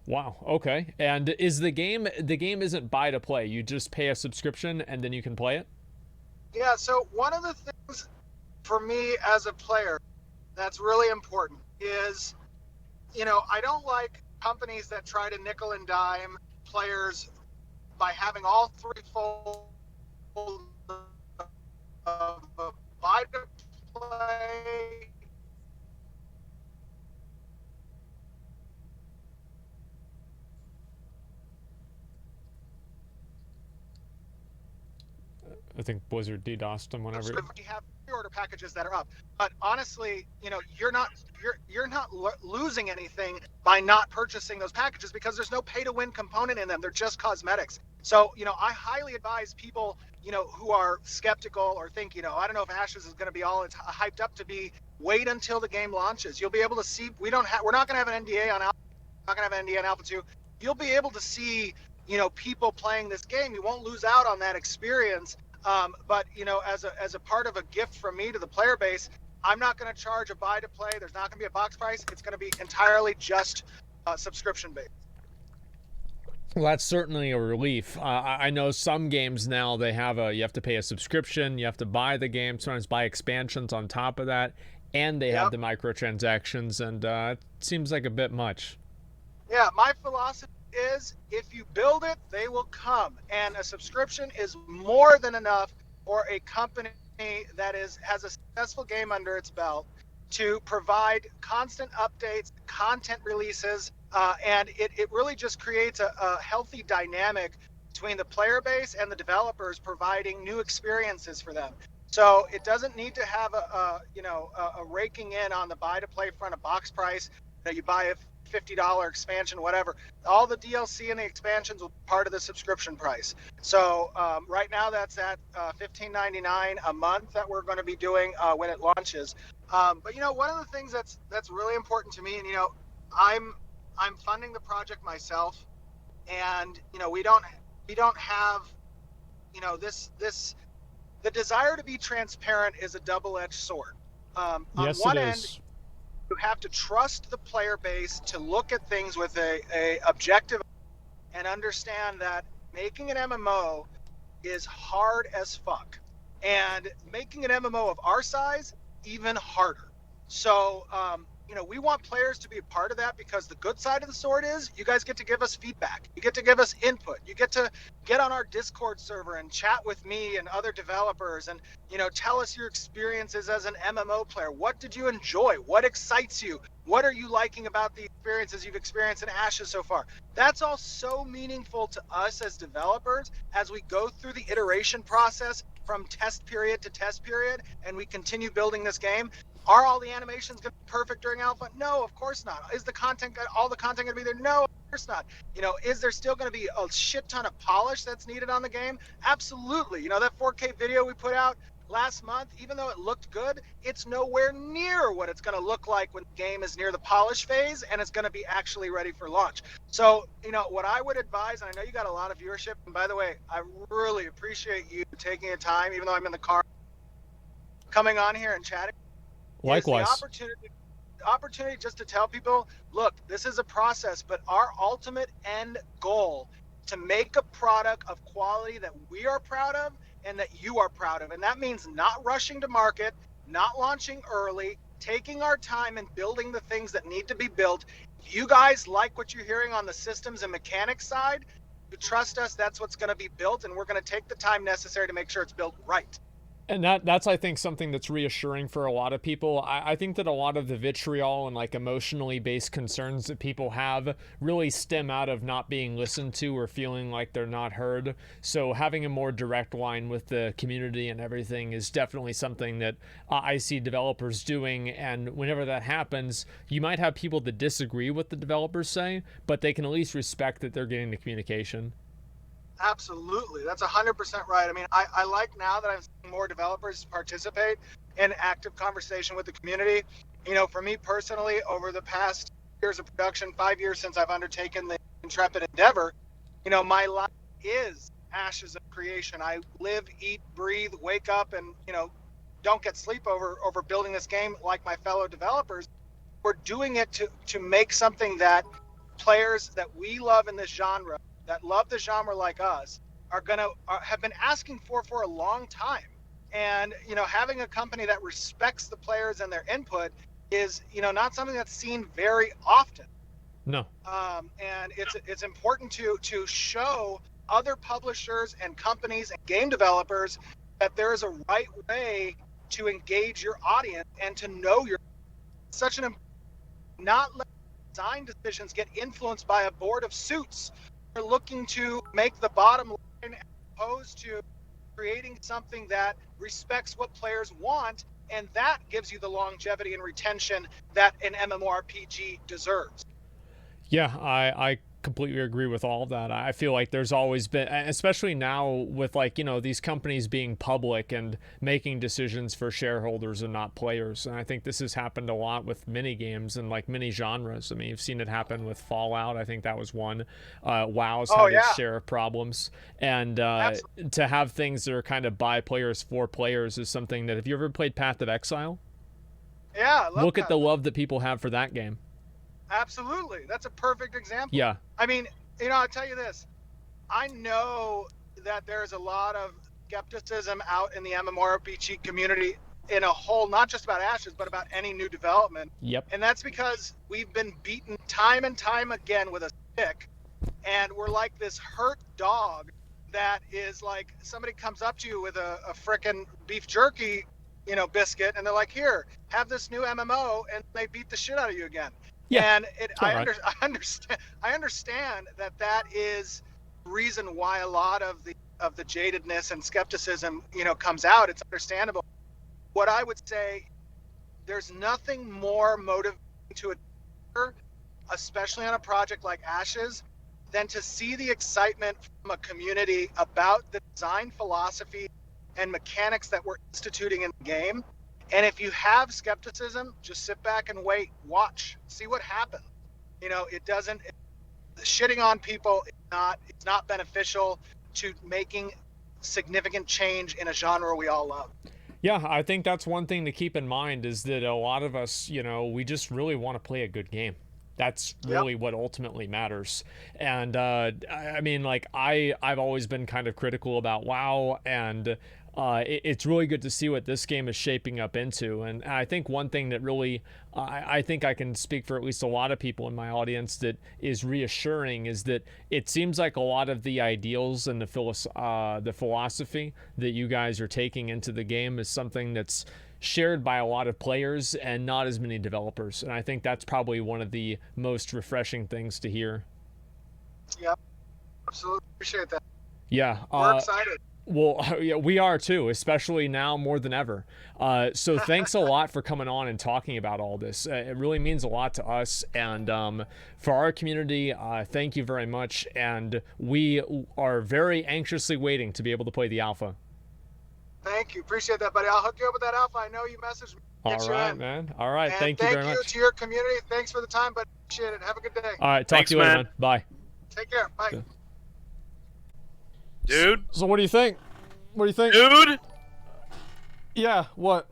Wow. Okay. And is the game isn't buy to play? You just pay a subscription and then you can play it? Yeah. So one of the things for me as a player that's really important is, I don't like companies that try to nickel and dime players by having all three full buy to play. I think Blizzard DDoSed them whenever. We have pre-order packages that are up, but honestly, you're not losing anything by not purchasing those packages because there's no pay-to-win component in them. They're just cosmetics. So I highly advise people who are skeptical or think I don't know if Ashes is going to be all it's hyped up to be. Wait until the game launches. You'll be able to see. We're not going to have an NDA on Alpha. Not going to have an NDA on Alpha 2. You'll be able to see people playing this game. You won't lose out on that experience. But as a part of a gift from me to the player base, I'm not going to charge a buy to play. There's not going to be a box price. It's going to be entirely just subscription based. Well, that's certainly a relief. I know some games now you have to pay a subscription, you have to buy the game, sometimes buy expansions on top of that, and they have the microtransactions, and it seems like a bit much. Yeah, my philosophy is if you build it, they will come, and a subscription is more than enough for a company that has a successful game under its belt to provide constant updates, content releases, and it really just creates a healthy dynamic between the player base and the developers providing new experiences for them. So it doesn't need to have a raking in on the buy to play front, a box price that you buy a $50 expansion, whatever. All the DLC and the expansions will be part of the subscription price. So right now that's at $15.99 a month that we're going to be doing when it launches. But one of the things that's really important to me, and I'm funding the project myself, and we don't have this. The desire to be transparent is a double-edged sword. On one end, you have to trust the player base to look at things with a objective and understand that making an MMO is hard as fuck, and making an MMO of our size even harder. So we want players to be a part of that, because the good side of the sword is you guys get to give us feedback. You get to give us input. You get to get on our Discord server and chat with me and other developers and, tell us your experiences as an MMO player. What did you enjoy? What excites you? What are you liking about the experiences you've experienced in Ashes so far? That's all so meaningful to us as developers as we go through the iteration process from test period to test period, and we continue building this game. Are all the animations going to be perfect during alpha? No, of course not. Is all the content going to be there? No, of course not. Is there still going to be a shit ton of polish that's needed on the game? Absolutely. That 4K video we put out last month, even though it looked good, it's nowhere near what it's going to look like when the game is near the polish phase and it's going to be actually ready for launch. So, what I would advise, and I know you got a lot of viewership, and by the way, I really appreciate you taking the time, even though I'm in the car, coming on here and chatting. Likewise. The opportunity just to tell people, look, this is a process, but our ultimate end goal to make a product of quality that we are proud of and that you are proud of. And that means not rushing to market, not launching early, taking our time and building the things that need to be built. If you guys like what you're hearing on the systems and mechanics side, you trust us, that's what's going to be built, and we're going to take the time necessary to make sure it's built right. And that's, I think, something that's reassuring for a lot of people. I think that a lot of the vitriol and emotionally based concerns that people have really stem out of not being listened to or feeling like they're not heard. So having a more direct line with the community and everything is definitely something that I see developers doing. And whenever that happens, you might have people that disagree with the developers say, but they can at least respect that they're getting the communication. Absolutely. That's 100% right. I mean, I like now that I'm seeing more developers participate in active conversation with the community. For me personally, over the past years of production, 5 years since I've undertaken the intrepid endeavor, my life is Ashes of Creation. I live, eat, breathe, wake up, and, don't get sleep over building this game like my fellow developers. We're doing it to make something that players that we love in this genre, that love the genre like us, have been asking for a long time. And having a company that respects the players and their input is not something that's seen very often. No. And it's important to show other publishers and companies and game developers that there is a right way to engage your audience and to know your not let design decisions get influenced by a board of suits. They're looking to make the bottom line as opposed to creating something that respects what players want, and that gives you the longevity and retention that an MMORPG deserves. Yeah, I completely agree with all of that. I feel like there's always been, especially now with like, you know, these companies being public and making decisions for shareholders and not players. And I think this has happened a lot with mini games and like mini genres. I mean, you've seen it happen with Fallout. I think that was one. WoW's had its share of problems. And to have things that are kind of by players for players is something that, have you ever played Path of Exile? Yeah, look at the love that people have for that game. Absolutely. That's a perfect example. Yeah. I mean, you know, I'll tell you this. I know that there's a lot of skepticism out in the MMORPG community in a whole, not just about Ashes, but about any new development. Yep. And that's because we've been beaten time and time again with a stick. And we're like this hurt dog that is like, somebody comes up to you with a frickin' beef jerky, you know, biscuit, and they're like, here, have this new MMO, and they beat the shit out of you again. Yeah, and I understand that is the reason why a lot of the jadedness and skepticism, you know, comes out. It's understandable. What I would say, there's nothing more motivating to a developer, especially on a project like Ashes, than to see the excitement from a community about the design philosophy and mechanics that we're instituting in the game. And if you have skepticism, just sit back and wait, watch, see what happens. You know, shitting on people, it's not beneficial to making significant change in a genre we all love. Yeah, I think that's one thing to keep in mind, is that a lot of us, you know, we just really want to play a good game. That's really what ultimately matters. And I mean, like, I've always been kind of critical about WoW, and it's really good to see what this game is shaping up into. And I think one thing that really, I think I can speak for at least a lot of people in my audience, that is reassuring, is that it seems like a lot of the ideals and the philosophy that you guys are taking into the game is something that's shared by a lot of players and not as many developers. And I think that's probably one of the most refreshing things to hear. Yep, absolutely appreciate that. Yeah, we're excited. Well, yeah, we are too, especially now more than ever. So thanks a lot for coming on and talking about all this. It really means a lot to us, and for our community, thank you very much. And we are very anxiously waiting to be able to play the alpha. Thank you. Appreciate that, buddy. I'll hook you up with that alpha. I know you messaged me. All right, man. All right. Thank you very much. Thank you to your community. Thanks for the time, but appreciate it. Have a good day. All right. Talk to you later, man. Bye. Take care. Bye. Yeah. Dude. So what do you think? What do you think? Dude. Yeah. What?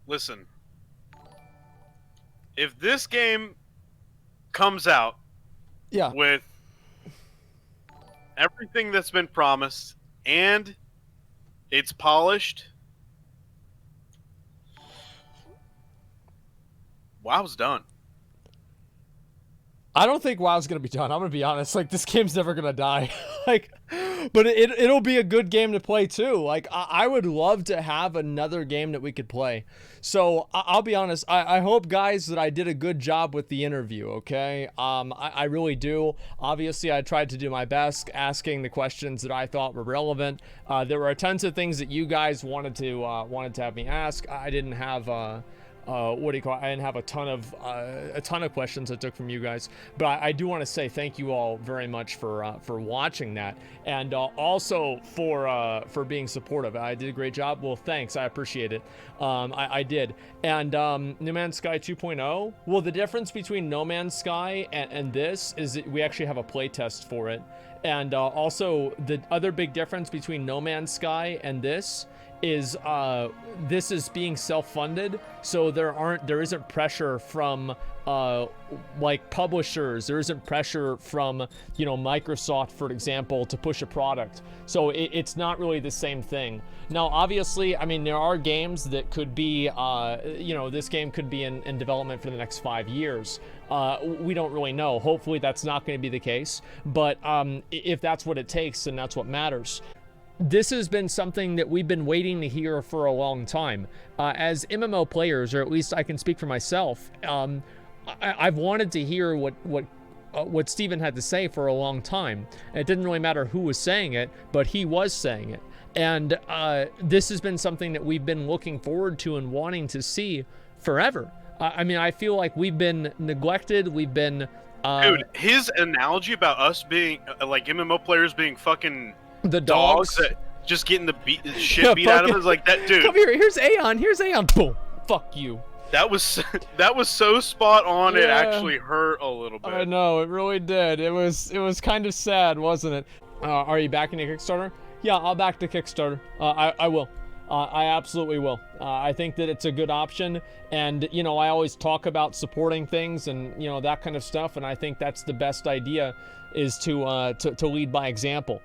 Listen. If this game comes out with everything that's been promised and it's polished, WoW's done. I don't think WoW's gonna be done. I'm gonna be honest. Like, this game's never gonna die. Like, but it'll be a good game to play too. Like, I would love to have another game that we could play. So I'll be honest. I hope, guys, that I did a good job with the interview. Okay. I really do. Obviously, I tried to do my best, asking the questions that I thought were relevant. There were tons of things that you guys wanted to have me ask. I didn't have I didn't have a ton of questions I took from you guys, but I do want to say thank you all very much for watching that, and also for being supportive. I did a great job. Well, thanks. I appreciate it. I did. And No Man's Sky 2.0. Well, the difference between No Man's Sky and this is that we actually have a play test for it, and also the other big difference between No Man's Sky and this is being self-funded, so there isn't pressure from like publishers. There isn't pressure from, you know, Microsoft, for example, to push a product. So it's not really the same thing. Now, obviously, I mean, there are games that could be, you know, this game could be in development for the next 5 years. We don't really know. Hopefully that's not going to be the case, but if that's what it takes, then that's what matters. This has been something that we've been waiting to hear for a long time. As MMO players, or at least I can speak for myself, I've wanted to hear what what Steven had to say for a long time. And it didn't really matter who was saying it, but he was saying it. And this has been something that we've been looking forward to and wanting to see forever. I mean, I feel like we've been neglected. We've been... Dude, his analogy about us being, like, MMO players being fucking... The dogs that just getting the shit beat out of us, like that, dude. Come here, here's Aeon, boom, fuck you. That was so spot on. Yeah. It actually hurt a little bit. I know, it really did. It was kind of sad, wasn't it? Are you backing a Kickstarter? Yeah, I'll back the Kickstarter. I will. I absolutely will. I think that it's a good option, and you know, I always talk about supporting things and you know that kind of stuff, and I think that's the best idea, is to lead by example.